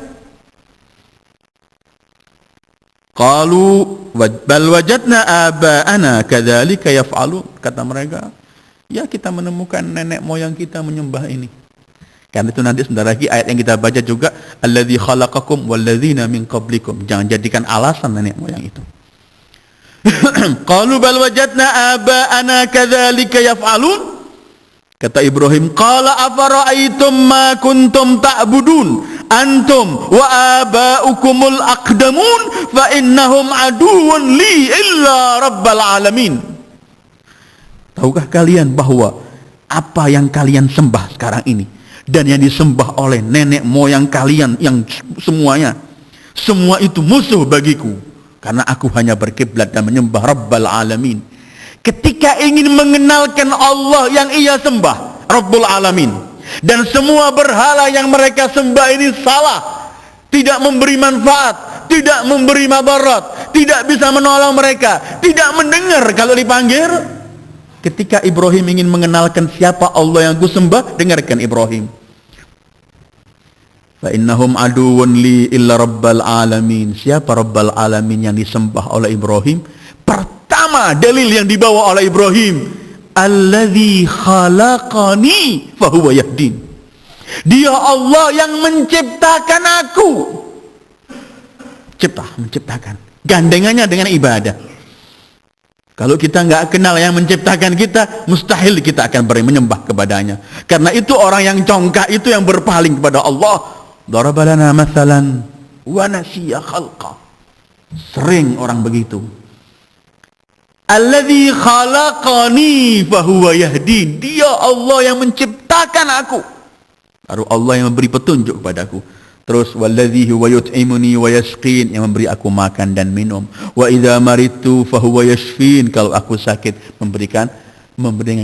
Qalu bal wajadna aba'ana kadzalika yaf'alun. Kata mereka, ya kita menemukan nenek moyang kita menyembah ini. Karena itu nanti sebentar lagi ayat yang kita baca juga, alladzi khalaqakum walladzina min qablikum. Jangan jadikan alasan nenek moyang itu. Qalu bal wajadna aba'ana kadzalika yaf'alun. Kata Ibrahim, qala afara'aitum ma kuntum ta'budun antum wa aba'ukumul aqdamun fa innahum aduwwun li illa rabbal alamin. Tahukah kalian bahwa apa yang kalian sembah sekarang ini dan yang disembah oleh nenek moyang kalian yang semuanya, semua itu musuh bagiku, karena aku hanya berkiblat dan menyembah Rabbal Alamin. Ketika ingin mengenalkan Allah yang ia sembah, Rabbul Alamin, dan semua berhala yang mereka sembah ini salah, tidak memberi manfaat, tidak memberi madarat, tidak bisa menolong mereka, tidak mendengar kalau dipanggil. Ketika Ibrahim ingin mengenalkan siapa Allah yang kusembah, dengarkan Ibrahim. Fa innahum aduwwun li illa rabbal alamin. Siapa rabbal alamin yang disembah oleh Ibrahim? Pertama dalil yang dibawa oleh Ibrahim, alladzi khalaqani fahuwa yahdin. Dia Allah yang menciptakan aku. Menciptakan. Gandengannya dengan ibadah. Kalau kita nggak kenal yang menciptakan kita, mustahil kita akan menyembah kepadanya. Karena itu orang yang congkak itu yang berpaling kepada Allah. Daraba lana mathalan wa nasiya khalqa. Sering orang begitu. Alladzi khalaqani fahuwa yahdin. Dia Allah yang menciptakan aku. Baru Allah yang memberi petunjuk kepadaku. Terus walladzi huwa yut'imuni wa yasqin, yang memberi aku makan dan minum. Wa idza maridtu fahuwa yashfin, kalau aku sakit memberikan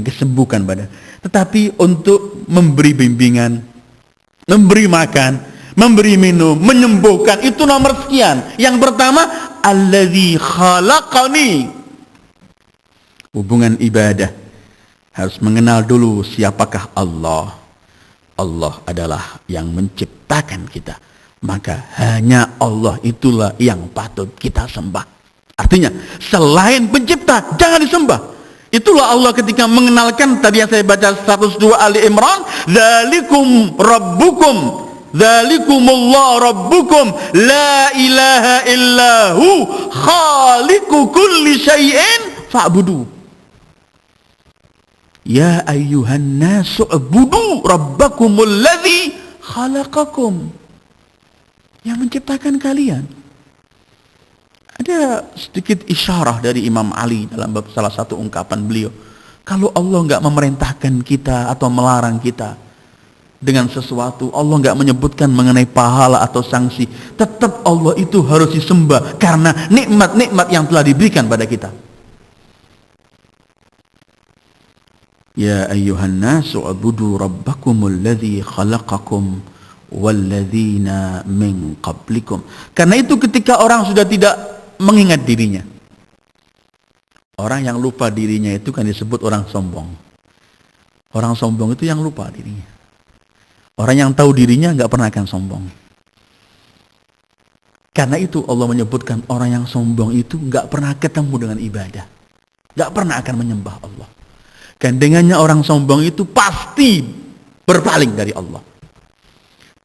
kesembuhan pada. Tetapi untuk memberi bimbingan, memberi makan, memberi minum, menyembuhkan, itu nomor sekian. Yang pertama, alladzi khalaqani. Hubungan ibadah harus mengenal dulu siapakah Allah. Allah adalah yang menciptakan kita. Maka hanya Allah itulah yang patut kita sembah. Artinya, selain pencipta, jangan disembah. Itulah Allah ketika mengenalkan, tadi yang saya baca 102 Ali Imran, dzalikum rabbukum, dzalikumullah rabbukum, la ilaha illahu, khaliqu kulli syai'in fa'budu. Ya ayyuhan nasu ubudu rabbakumul ladzi khalaqakum, yang menciptakan kalian. Ada sedikit isyarah dari Imam Ali dalam salah satu ungkapan beliau. Kalau Allah nggak memerintahkan kita atau melarang kita dengan sesuatu, Allah nggak menyebutkan mengenai pahala atau sanksi, tetap Allah itu harus disembah karena nikmat-nikmat yang telah diberikan pada kita. Ya ayyuhan nasu ubudu rabbakumul ladzi khalaqakum walladzina min qablikum. Karena itu ketika orang sudah tidak mengingat dirinya, orang yang lupa dirinya itu kan disebut orang sombong. Orang sombong itu yang lupa dirinya. Orang yang tahu dirinya nggak pernah akan sombong. Karena itu Allah menyebutkan orang yang sombong itu nggak pernah ketemu dengan ibadah, nggak pernah akan menyembah Allah. Gandengannya orang sombong itu pasti berpaling dari Allah.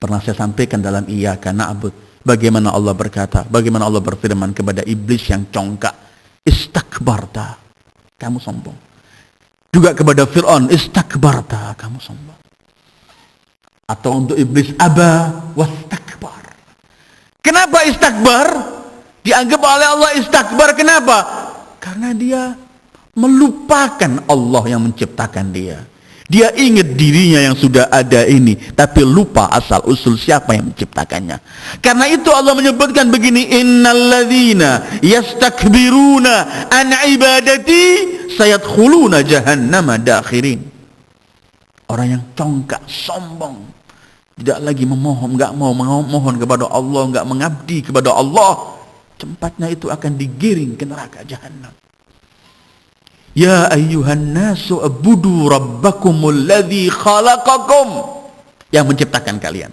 Pernah saya sampaikan dalam Iyyaka na'budu, bagaimana Allah berkata, bagaimana Allah berfirman kepada iblis yang congkak, istakbarta, kamu sombong. Juga kepada Fir'aun, istakbarta, kamu sombong. Atau untuk iblis, aba wastakbar. Kenapa istakbar? Dianggap oleh Allah istakbar, kenapa? Karena dia melupakan Allah yang menciptakan dia. Dia ingat dirinya yang sudah ada ini, tapi lupa asal usul siapa yang menciptakannya. Karena itu Allah menyebutkan begini, innalladzina yastakbiruna an ibadati sayadkhuluna jahannama dakhirin. Orang yang congkak, sombong, tidak lagi memohon, enggak mau memohon kepada Allah, enggak mengabdi kepada Allah, tempatnya itu akan digiring ke neraka jahannam. Ya ayyuhan nasu ubudu rabbakumul ladzi khalaqakum, yang menciptakan kalian.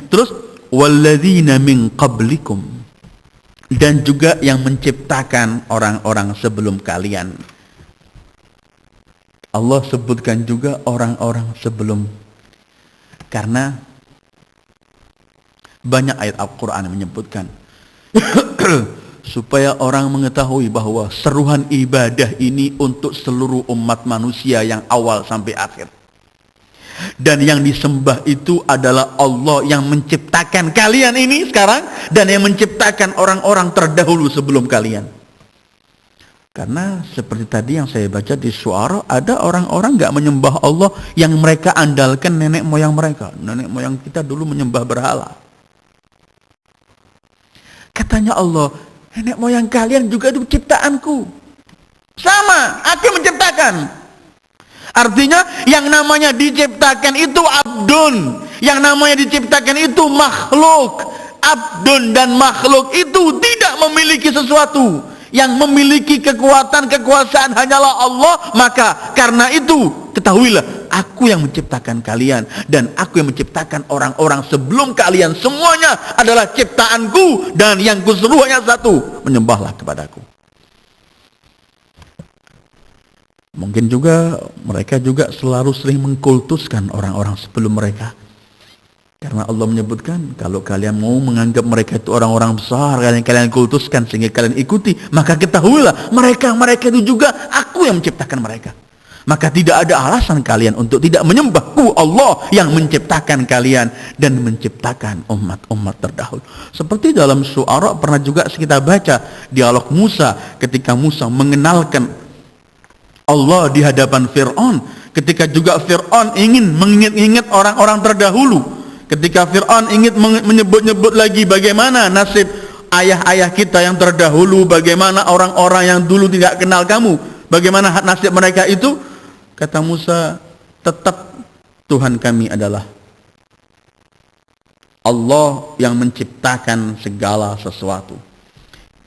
Terus walladzina min qablikum, dan juga yang menciptakan orang-orang sebelum kalian. Allah sebutkan juga orang-orang sebelum, karena banyak ayat Al-Quran yang menyebutkan supaya orang mengetahui bahwa seruan ibadah ini untuk seluruh umat manusia yang awal sampai akhir. Dan yang disembah itu adalah Allah yang menciptakan kalian ini sekarang, dan yang menciptakan orang-orang terdahulu sebelum kalian. Karena seperti tadi yang saya baca di Syu'ara, ada orang-orang gak menyembah Allah yang mereka andalkan nenek moyang mereka. Nenek moyang kita dulu menyembah berhala. Katanya Allah, nenek moyang kalian juga itu ciptaanku. Sama, aku menciptakan. Artinya yang namanya diciptakan itu abdun, yang namanya diciptakan itu makhluk. abdun dan makhluk itu tidak memiliki sesuatu. Yang memiliki kekuatan, kekuasaan hanyalah Allah. Maka karena itu ketahuilah, aku yang menciptakan kalian dan aku yang menciptakan orang-orang sebelum kalian. Semuanya adalah ciptaanku dan yang kusuruh hanya satu, menyembahlah kepadaku. Mungkin juga mereka juga selalu sering mengkultuskan orang-orang sebelum mereka. Karena Allah menyebutkan, kalau kalian mau menganggap mereka itu orang-orang besar, kalian kultuskan sehingga kalian ikuti, maka ketahuilah mereka itu juga aku yang menciptakan mereka. Maka tidak ada alasan kalian untuk tidak menyembahku, Allah yang menciptakan kalian dan menciptakan umat-umat terdahulu. Seperti dalam Syu'ara pernah juga kita baca dialog Musa ketika Musa mengenalkan Allah di hadapan Fir'aun, ketika juga Fir'aun ingin mengingat-ingat orang-orang terdahulu. Ketika Fir'aun ingin menyebut-nyebut lagi bagaimana nasib ayah-ayah kita yang terdahulu, bagaimana orang-orang yang dulu tidak kenal kamu, bagaimana nasib mereka itu, kata Musa, tetap Tuhan kami adalah Allah yang menciptakan segala sesuatu.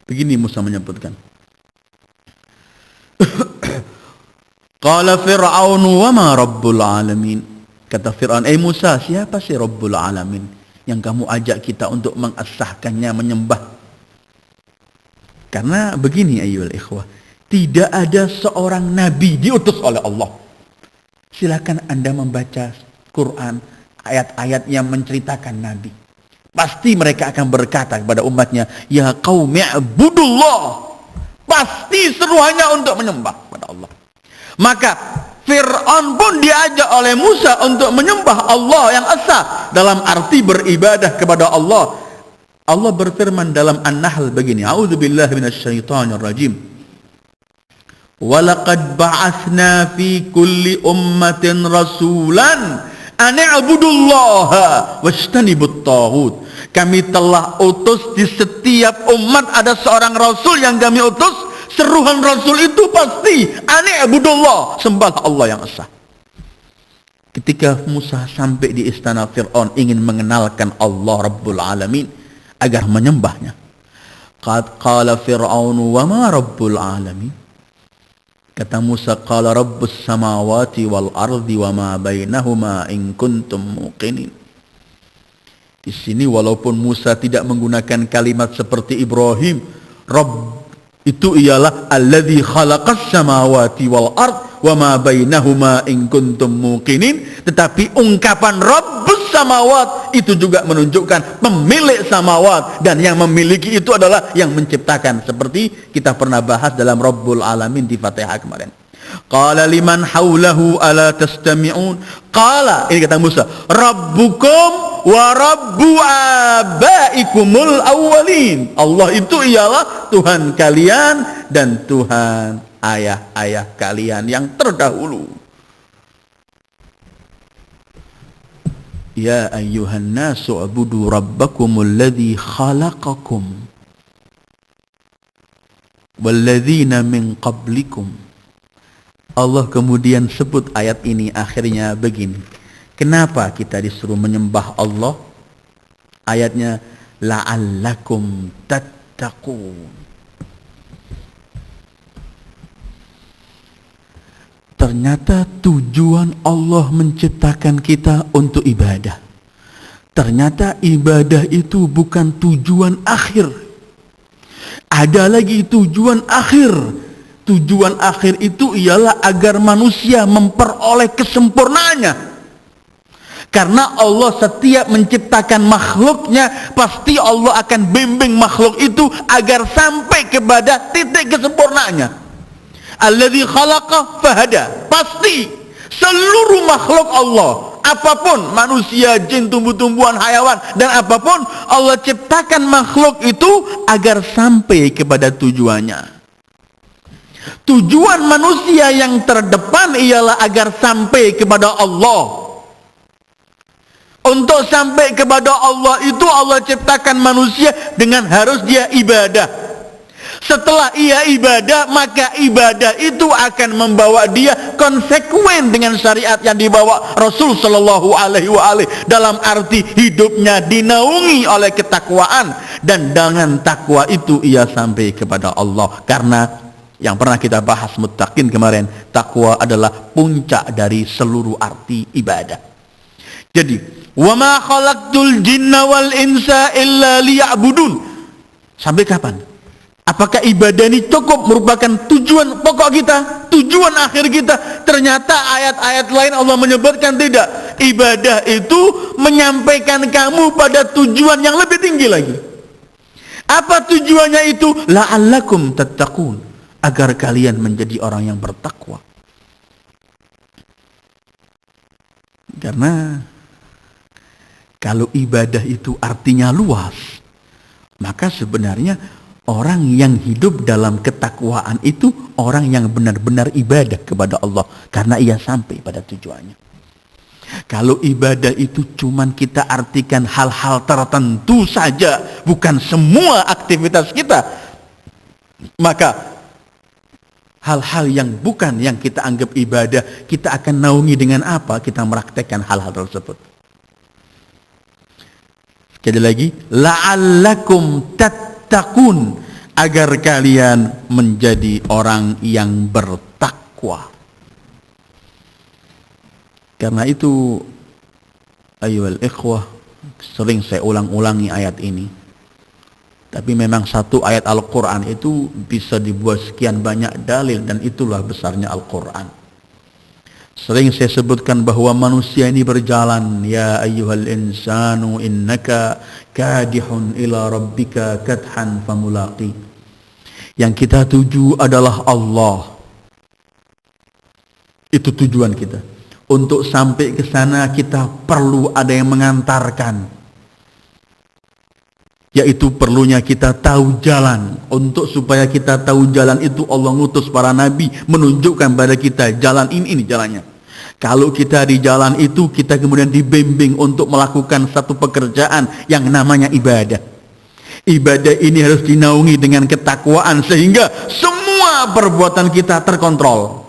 Begini Musa menyebutkan. Qala Fir'aunu wa ma rabbul alamin. Kata Fir'aun, Musa, siapa sih Rabbul Alamin yang kamu ajak kita untuk mengesahkannya, menyembah? Karena begini ayyuhal ikhwah, tidak ada seorang nabi diutus oleh Allah. Silakan Anda membaca Quran, ayat-ayat yang menceritakan nabi. Pasti mereka akan berkata kepada umatnya, ya qaumi ibudullah. Pasti seruannya untuk menyembah kepada Allah. Maka Fir'aun pun diajak oleh Musa untuk menyembah Allah yang esa, dalam arti beribadah kepada Allah. Allah berfirman dalam An-Nahl begini, a'udzubillahi minasyaitonir rajim. Walaqad ba'atsna fi kulli ummatin rasulan an i'budullaha wajtanibut taghut. Kami telah utus di setiap umat ada seorang rasul yang kami utus. Seruhan Rasul itu pasti ani'budullah, sembah Allah yang esa. Ketika Musa sampai di istana Fir'aun ingin mengenalkan Allah Rabbul Alamin agar menyembahnya, qala Fir'aunu wa ma Rabbul Alamin. Kata Musa, qala Rabbus samawati wal ardi wa ma bainahuma in kuntum muqinin. Di sini walaupun Musa tidak menggunakan kalimat seperti Ibrahim, Rabb itu ialah alladzi khalaqas samawati wal ard wa ma bainahuma in kuntum muqinin, tetapi ungkapan Rabbus samawat itu juga menunjukkan pemilik samawat, dan yang memiliki itu adalah yang menciptakan, seperti kita pernah bahas dalam Rabbul Alamin di Fatihah kemarin. Qala liman haulahu ala tastami'un. Qala, ini kata Musa, Rabbukum wa rabbu abaikumul awwalin. Allah itu ialah Tuhan kalian dan Tuhan ayah-ayah kalian yang terdahulu. Ya ayyuhan nasu ubudu rabbakumul ladzi khalaqakum walladzina min qablikum. Allah kemudian sebut ayat ini akhirnya begini. Kenapa kita disuruh menyembah Allah? Ayatnya la'allakum tattaqun. Ternyata tujuan Allah menciptakan kita untuk ibadah. Ternyata ibadah itu bukan tujuan akhir. Ada lagi tujuan akhir. Tujuan akhir itu ialah agar manusia memperoleh kesempurnaannya. Karena Allah setiap menciptakan makhluknya, pasti Allah akan bimbing makhluk itu agar sampai kepada titik kesempurnaannya. Alladzi khalaqa fahada. Pasti seluruh makhluk Allah, apapun, manusia, jin, tumbuh-tumbuhan, hayawan, dan apapun, Allah ciptakan makhluk itu agar sampai kepada tujuannya. Tujuan manusia yang terdepan ialah agar sampai kepada Allah. Untuk sampai kepada Allah itu Allah ciptakan manusia dengan harus dia ibadah. Setelah ia ibadah, maka ibadah itu akan membawa dia konsekuen dengan syariat yang dibawa Rasul Shallallahu Alaihi Wasallam, dalam arti hidupnya dinaungi oleh ketakwaan, dan dengan takwa itu ia sampai kepada Allah. Karena yang pernah kita bahas muttaqin kemarin, takwa adalah puncak dari seluruh arti ibadah. Jadi, wa ma khalaqtul jinna wal insa illa liya'budun. Sampai kapan? Apakah ibadah ini cukup merupakan tujuan pokok kita, tujuan akhir kita? Ternyata ayat-ayat lain Allah menyebutkan tidak. Ibadah itu menyampaikan kamu pada tujuan yang lebih tinggi lagi. Apa tujuannya itu? La'allakum tattaqun, agar kalian menjadi orang yang bertakwa. Karena kalau ibadah itu artinya luas, maka sebenarnya orang yang hidup dalam ketakwaan itu orang yang benar-benar ibadah kepada Allah, karena ia sampai pada tujuannya. Kalau ibadah itu cuman kita artikan hal-hal tertentu saja, bukan semua aktivitas kita, maka hal-hal yang bukan yang kita anggap ibadah, kita akan naungi dengan apa kita meraktekkan hal-hal tersebut. Sekali lagi, la'allakum tattaqun, agar kalian menjadi orang yang bertakwa. Karena itu, ayyuhal ikhwah, sering saya ulang-ulangi ayat ini. Tapi memang satu ayat Al-Quran itu bisa dibuat sekian banyak dalil, dan itulah besarnya Al-Quran. Sering saya sebutkan bahwa manusia ini berjalan, ya ayyuhal insanu innaka kadihun ila rabbika kadhan famulaqi. Yang kita tuju adalah Allah. Itu tujuan kita. Untuk sampai ke sana kita perlu ada yang mengantarkan. Yaitu perlunya kita tahu jalan. Untuk supaya kita tahu jalan itu, Allah ngutus para nabi menunjukkan pada kita jalan ini jalannya. Kalau kita di jalan itu, kita kemudian dibimbing untuk melakukan satu pekerjaan yang namanya ibadah. Ibadah ini harus dinaungi dengan ketakwaan, sehingga semua perbuatan kita terkontrol.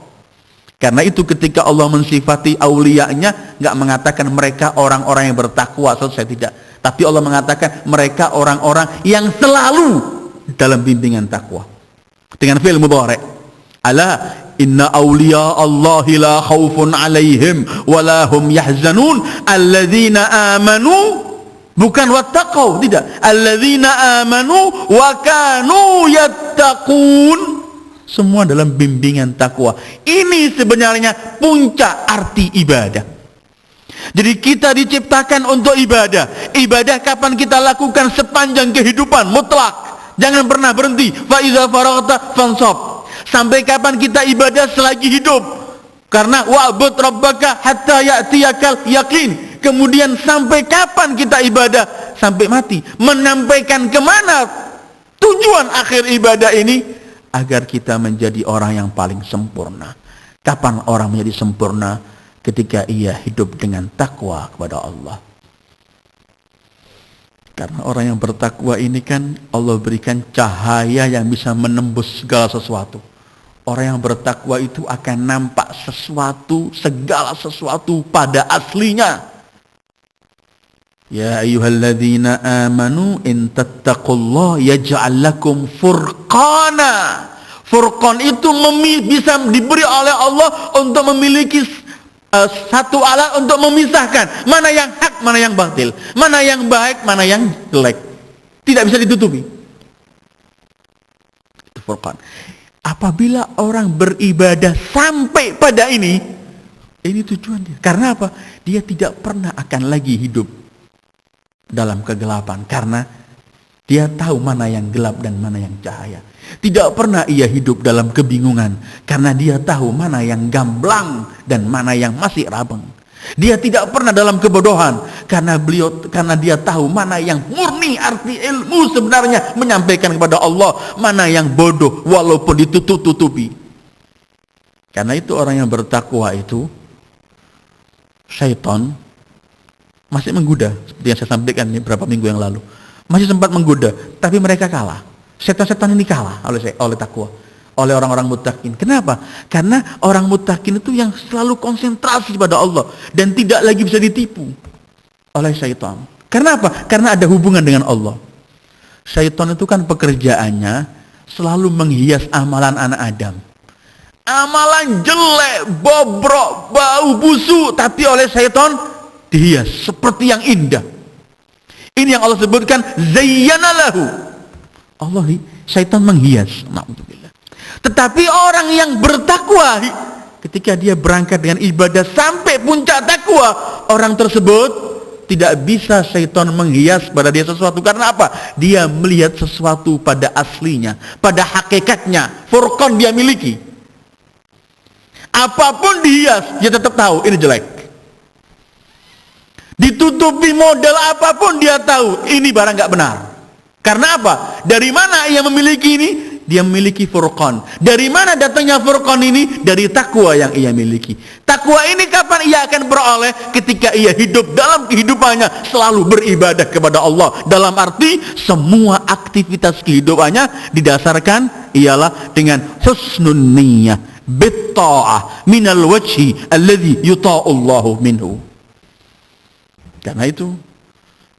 Karena itu ketika Allah mensifati aulianya, nggak mengatakan mereka orang-orang yang bertakwa, selesai, tidak. Tapi Allah mengatakan mereka orang-orang yang selalu dalam bimbingan takwa. Dengan fi'il mudhari'. Ala inna awliya Allahi la khawfun alaihim wa hum yahzanun alladzina amanu, bukan wattaqau, tidak, alladzina amanu wa kanu yattaqun. Semua dalam bimbingan takwa. Ini sebenarnya puncak arti ibadah. Jadi kita diciptakan untuk ibadah. Ibadah kapan kita lakukan? Sepanjang kehidupan, mutlak. Jangan pernah berhenti. Fa iza faraghta fansab. Sampai kapan kita ibadah? Selagi hidup. Karena wa'bud rabbaka hatta ya'tiyakal yaqin. Kemudian sampai kapan kita ibadah? Sampai mati. Menyampaikan kemana tujuan akhir ibadah ini? Agar kita menjadi orang yang paling sempurna. Kapan orang menjadi sempurna? Ketika ia hidup dengan takwa kepada Allah. Karena orang yang bertakwa ini kan Allah berikan cahaya yang bisa menembus segala sesuatu. Orang yang bertakwa itu akan nampak sesuatu, segala sesuatu pada aslinya. Ya ayyuhalladzina amanu in tattaqullaha yaj'al lakum furqana. Furqan itu bisa diberi oleh Allah untuk memiliki satu alat untuk memisahkan mana yang hak, mana yang batil, mana yang baik, mana yang jelek. Tidak bisa ditutupi. Itu Furqan. Apabila orang beribadah sampai pada ini tujuan dia. Karena apa? Dia tidak pernah akan lagi hidup dalam kegelapan, karena dia tahu mana yang gelap dan mana yang cahaya. Tidak pernah ia hidup dalam kebingungan, karena dia tahu mana yang gamblang dan mana yang masih rabang. Dia tidak pernah dalam kebodohan, karena dia tahu mana yang murni arti ilmu sebenarnya menyampaikan kepada Allah, mana yang bodoh walaupun ditutup-tutupi. Karena itu orang yang bertakwa itu, syaitan masih menggoda, seperti yang saya sampaikan beberapa minggu yang lalu. Masih sempat menggoda, tapi mereka kalah. setan-setan ini kalah oleh takwa, oleh orang-orang muttaqin. Kenapa? Karena orang muttaqin itu yang selalu konsentrasi pada Allah dan tidak lagi bisa ditipu oleh syaitan. Karena apa? Karena ada hubungan dengan Allah. Syaitan itu kan pekerjaannya selalu menghias amalan anak Adam. Amalan jelek, bobrok, bau busuk, tapi oleh syaitan dihias seperti yang indah. Ini yang Allah sebutkan zayyana lahu. Allah, syaitan menghias. Na'udzubillah. Tetapi orang yang bertakwa, ketika dia berangkat dengan ibadah sampai puncak takwa, orang tersebut tidak bisa syaitan menghias pada dia sesuatu. Karena apa? Dia melihat sesuatu pada aslinya, pada hakikatnya. Furqan dia miliki. Apapun dihias, dia tetap tahu ini jelek. Ditutupi model apapun, dia tahu ini barang gak benar. Karena apa? Dari mana ia memiliki ini? Dia memiliki furqan. Dari mana datangnya furqan ini? Dari takwa yang ia miliki. Takwa ini kapan ia akan beroleh? Ketika ia hidup dalam kehidupannya selalu beribadah kepada Allah. Dalam arti semua aktivitas kehidupannya didasarkan ialah dengan husnun niyyah, bitta'ah minal wajhi alladhi yuta'ullahu minhu. Karena itu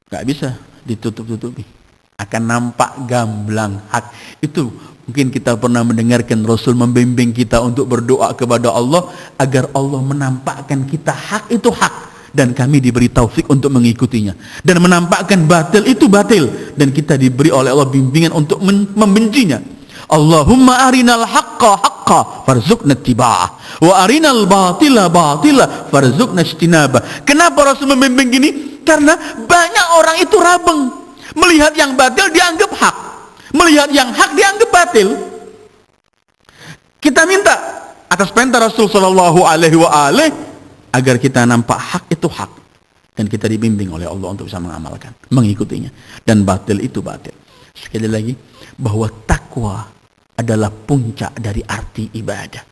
gak bisa ditutup-tutupi, akan nampak gamblang hak. Itu mungkin kita pernah mendengarkan Rasul membimbing kita untuk berdoa kepada Allah agar Allah menampakkan kita hak itu hak dan kami diberi taufik untuk mengikutinya, dan menampakkan batil itu batil dan kita diberi oleh Allah bimbingan untuk membencinya. Allahumma arinal haqqa haqqa farzuqna ittiba'ah wa arinal batila batila farzuqna ijtinabah. Kenapa Rasul membimbing gini? Karena banyak orang itu rabeng, melihat yang batil dianggap hak, melihat yang hak dianggap batil. Kita minta atas perintah Rasul sallallahu alaihi wa alihi agar kita nampak hak itu hak dan kita dibimbing oleh Allah untuk bisa mengamalkan, mengikutinya, dan batil itu batil. Sekali lagi, bahwa takwa adalah puncak dari arti ibadah.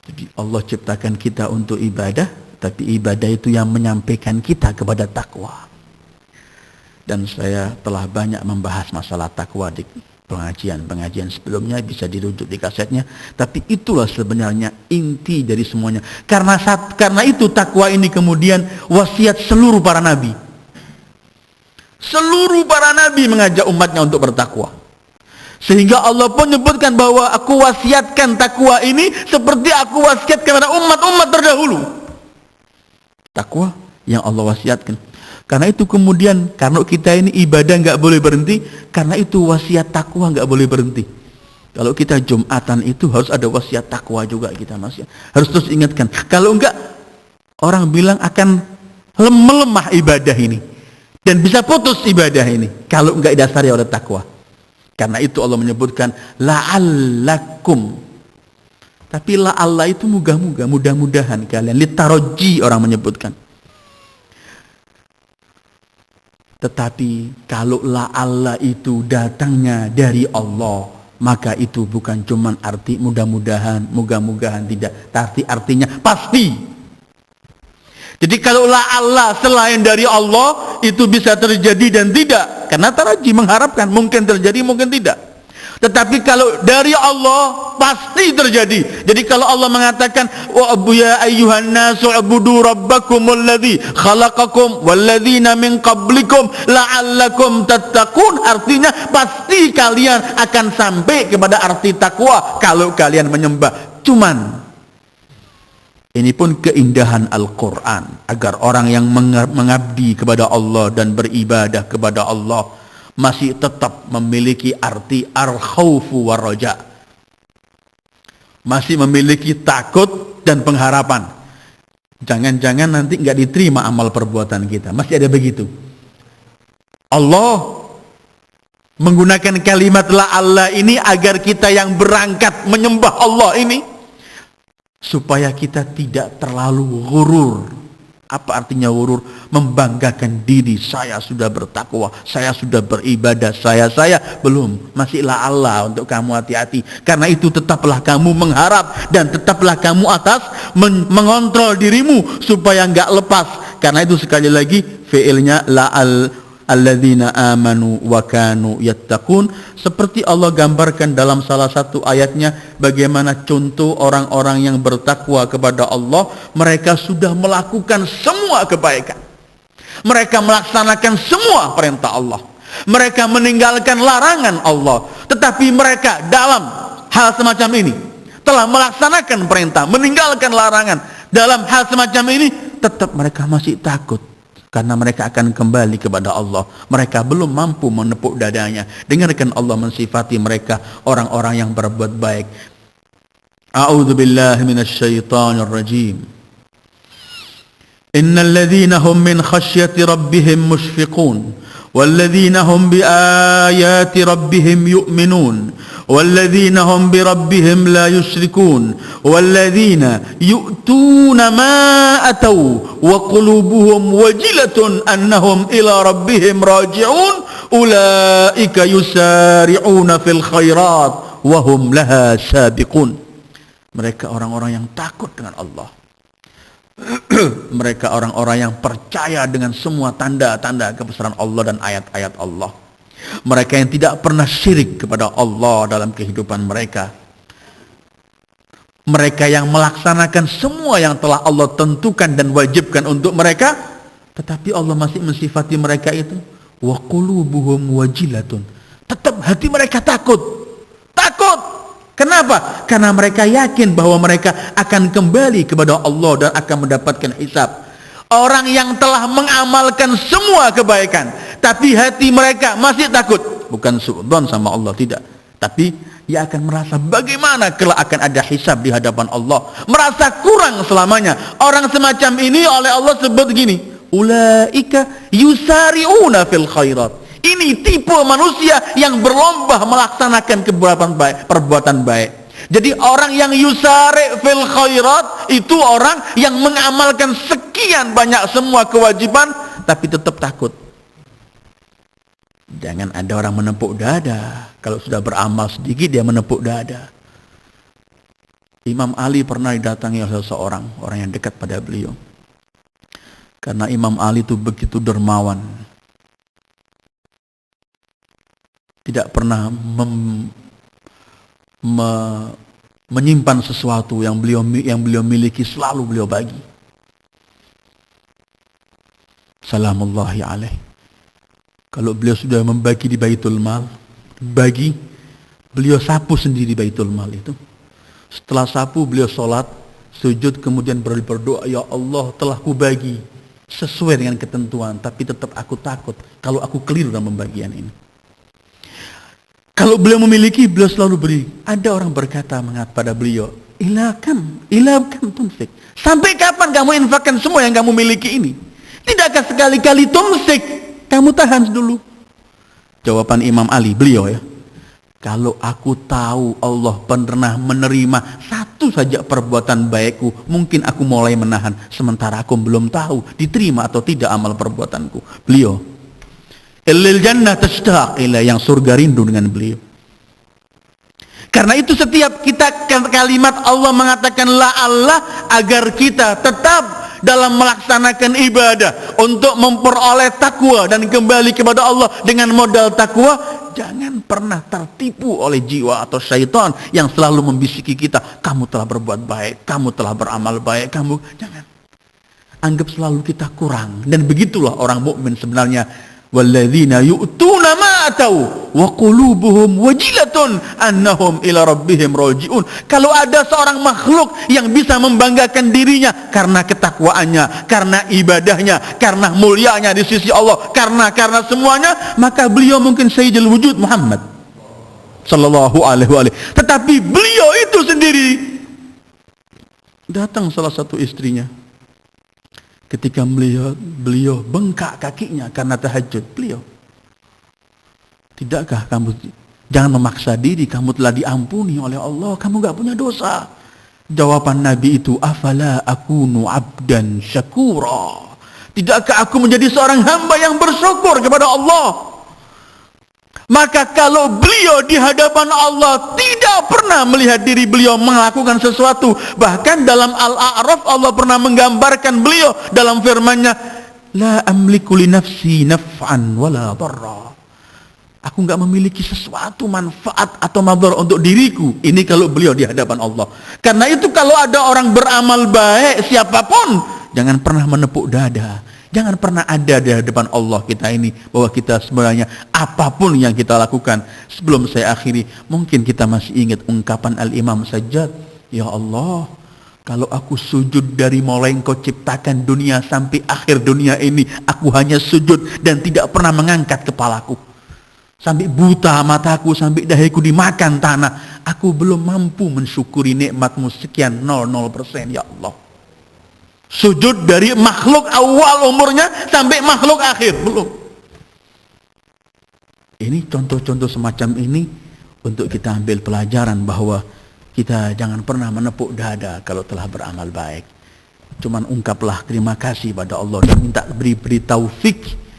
Jadi Allah ciptakan kita untuk ibadah, tapi ibadah itu yang menyampaikan kita kepada takwa. Dan saya telah banyak membahas masalah takwa di pengajian sebelumnya, bisa dirujuk di kasetnya. Tapi itulah sebenarnya inti dari semuanya. Karena itu takwa ini kemudian wasiat seluruh para nabi. Seluruh para nabi mengajak umatnya untuk bertakwa. Sehingga Allah pun menyebutkan bahwa aku wasiatkan takwa ini seperti aku wasiatkan kepada umat-umat terdahulu. Takwa yang Allah wasiatkan. Karena itu kemudian, karena kita ini ibadah nggak boleh berhenti, karena itu wasiat takwa nggak boleh berhenti. Kalau kita Jumatan itu harus ada wasiat takwa juga kita masih harus terus ingatkan. Kalau enggak, orang bilang akan melemah ibadah ini. Dan bisa putus ibadah ini kalau enggak didasari oleh takwa. Karena itu Allah menyebutkan la'allakum. Tapi la'alla itu moga-moga, mudah-mudahan kalian. Litaraji orang menyebutkan. Tetapi kalau la'alla itu datangnya dari Allah, maka itu bukan cuman arti mudah-mudahan, moga-mogahan, tidak. Tapi artinya pasti. Jadi kalau la'alla selain dari Allah itu bisa terjadi dan tidak. Karena taraji mengharapkan, mungkin terjadi, mungkin tidak. Tetapi kalau dari Allah pasti terjadi. Jadi kalau Allah mengatakan wa ya ayyuhan nasu ubudu rabbakumul ladzi khalaqakum walladzina min qablikum la'allakum tattaqun, artinya pasti kalian akan sampai kepada arti takwa kalau kalian menyembah. Cuman ini pun keindahan Al-Quran, agar orang yang mengabdi kepada Allah dan beribadah kepada Allah masih tetap memiliki arti al-khawfu war-raja, masih memiliki takut dan pengharapan. Jangan-jangan nanti nggak diterima amal perbuatan kita, masih ada begitu. Allah menggunakan kalimat la'alla ini agar kita yang berangkat menyembah Allah ini supaya kita tidak terlalu ghurur. Apa artinya ghurur? Membanggakan diri, saya sudah bertakwa, saya sudah beribadah, saya belum. Masih la'alla, untuk kamu hati-hati. Karena itu tetaplah kamu mengharap dan tetaplah kamu mengontrol dirimu supaya enggak lepas. Karena itu sekali lagi fi'ilnya la'al alladzina amanu wa kanu yattaqun. Seperti Allah gambarkan dalam salah satu ayatnya bagaimana contoh orang-orang yang bertakwa kepada Allah, mereka sudah melakukan semua kebaikan. Mereka melaksanakan semua perintah Allah. Mereka meninggalkan larangan Allah. Tetapi mereka dalam hal semacam ini telah melaksanakan perintah, meninggalkan larangan. Dalam hal semacam ini tetap mereka masih takut, karena mereka akan kembali kepada Allah. Mereka belum mampu menepuk dadanya. Dengarkan Allah mensifati mereka orang-orang yang berbuat baik. A'udzu billahi minasyaitonir rajim. Innal ladzina hum min khasyati rabbihim mushfiqun walladzina hum biayati rabbihim yu'minun walladzina hum birabbihim la yusyrikun walladzina yu'tuna ma ataw wa qulubuhum wajilatun annahum ila rabbihim raji'un ulaika yusari'una fil khairat wa hum laha sabiqun. Mereka orang-orang yang takut dengan Allah. Mereka orang-orang yang percaya dengan semua tanda-tanda kebesaran Allah dan ayat-ayat Allah. Mereka yang tidak pernah syirik kepada Allah dalam kehidupan mereka. Mereka yang melaksanakan semua yang telah Allah tentukan dan wajibkan untuk mereka. Tetapi Allah masih mensifati mereka itu wa qulubuhum wajilatun. Tetap hati mereka takut. Takut. Kenapa? Karena mereka yakin bahwa mereka akan kembali kepada Allah dan akan mendapatkan hisab. Orang yang telah mengamalkan semua kebaikan, tapi hati mereka masih takut. Bukan su'dzon sama Allah, tidak. Tapi dia akan merasa bagaimana kelak akan ada hisab di hadapan Allah. Merasa kurang selamanya. Orang semacam ini oleh Allah sebut gini, ulaika yusari'una fil khairat. Ini tipe manusia yang berlomba melaksanakan perbuatan baik. Jadi orang yang yusari' fil khairat itu orang yang mengamalkan sekian banyak semua kewajiban tapi tetap takut. Jangan ada orang menepuk dada. Kalau sudah beramal sedikit dia menepuk dada. Imam Ali pernah didatangi oleh seseorang, orang yang dekat pada beliau. Karena Imam Ali itu begitu dermawan. Tidak pernah menyimpan sesuatu yang beliau miliki, selalu beliau bagi. Salamullahi alaih. Kalau beliau sudah membagi di Baitul Mal, beliau sapu sendiri Baitul Mal itu. Setelah sapu beliau sholat, sujud, kemudian berdoa, ya Allah telah kubagi sesuai dengan ketentuan, tapi tetap aku takut kalau aku keliru dalam pembagian ini. Kalau beliau memiliki, beliau selalu beri. Ada orang berkata pada beliau, ilakam tumsik. Sampai kapan kamu infakkan semua yang kamu miliki ini? Tidakkah sekali-kali tumsik, kamu tahan dulu? Jawaban Imam Ali, beliau ya, kalau aku tahu Allah pernah menerima satu saja perbuatan baikku, mungkin aku mulai menahan. Sementara aku belum tahu diterima atau tidak amal perbuatanku. Beliau Illil jannah tashtaq ila, yang surga rindu dengan beliau. Karena itu setiap kita kalimat Allah mengatakan la Allah, agar kita tetap dalam melaksanakan ibadah untuk memperoleh takwa dan kembali kepada Allah dengan modal takwa. Jangan pernah tertipu oleh jiwa atau syaitan yang selalu membisiki kita, kamu telah berbuat baik, kamu telah beramal baik, kamu jangan. Anggap selalu kita kurang. Dan begitulah orang mukmin sebenarnya. Walladzina yu'tuna ma atau wa qulubuhum wajilatun annahum ila rabbihim raji'un. Kalau ada seorang makhluk yang bisa membanggakan dirinya karena ketakwaannya, karena ibadahnya, karena mulianya di sisi Allah, karena semuanya, maka beliau mungkin sayyidul wujud Muhammad sallallahu alaihi wa alihi. Tetapi beliau itu sendiri, datang salah satu istrinya ketika beliau bengkak kakinya karena tahajud. Beliau, tidakkah kamu, jangan memaksa diri, kamu telah diampuni oleh Allah, kamu gak punya dosa. Jawaban Nabi itu, afala akunu abdan syakura, tidakkah aku menjadi seorang hamba yang bersyukur kepada Allah? Maka kalau beliau di hadapan Allah tidak pernah melihat diri beliau melakukan sesuatu. Bahkan dalam Al-A'raf Allah pernah menggambarkan beliau dalam firman-Nya, la amliku li nafsi naf'an wala darra. Aku enggak memiliki sesuatu manfaat atau madhar untuk diriku. Ini kalau beliau di hadapan Allah. Karena itu kalau ada orang beramal baik siapapun, jangan pernah menepuk dada. Jangan pernah ada di hadapan Allah kita ini bahwa kita sebenarnya apapun yang kita lakukan. Sebelum saya akhiri, mungkin kita masih ingat ungkapan Al-Imam Sajjad, ya Allah, kalau aku sujud dari mulai Engkau ciptakan dunia sampai akhir dunia ini, aku hanya sujud dan tidak pernah mengangkat kepalaku. Sampai buta mataku, sampai dahiku dimakan tanah, aku belum mampu mensyukuri nikmatmu sekian 00%, ya Allah. Sujud dari makhluk awal umurnya sampai makhluk akhir, belum. Ini contoh-contoh semacam ini untuk kita ambil pelajaran bahwa kita jangan pernah menepuk dada kalau telah beramal baik. Cuman ungkaplah terima kasih pada Allah dan minta beri taufik.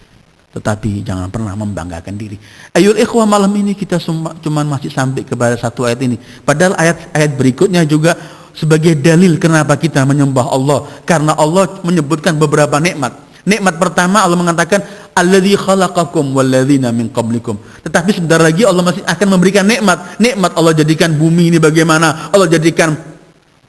Tetapi jangan pernah membanggakan diri. Ayol ikhwah, malam ini kita cuman masih sampai kepada satu ayat ini. Padahal ayat-ayat berikutnya juga sebagai dalil kenapa kita menyembah Allah. Karena Allah menyebutkan beberapa nikmat. Nikmat pertama Allah mengatakan alladzi khalaqakum walladzina min qablikum. Tetapi sebentar lagi Allah masih akan memberikan nikmat. Nikmat Allah jadikan bumi ini bagaimana, Allah jadikan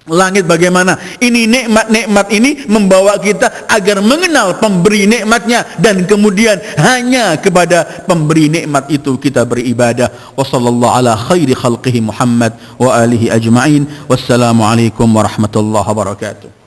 langit bagaimana. Ini nikmat-nikmat ini membawa kita agar mengenal pemberi nikmatnya, dan kemudian hanya kepada pemberi nikmat itu kita beribadah. Wa sallallahu ala khairi khalqihi Muhammad wa alihi ajma'in. Wassalamu alaikum warahmatullahi wabarakatuh.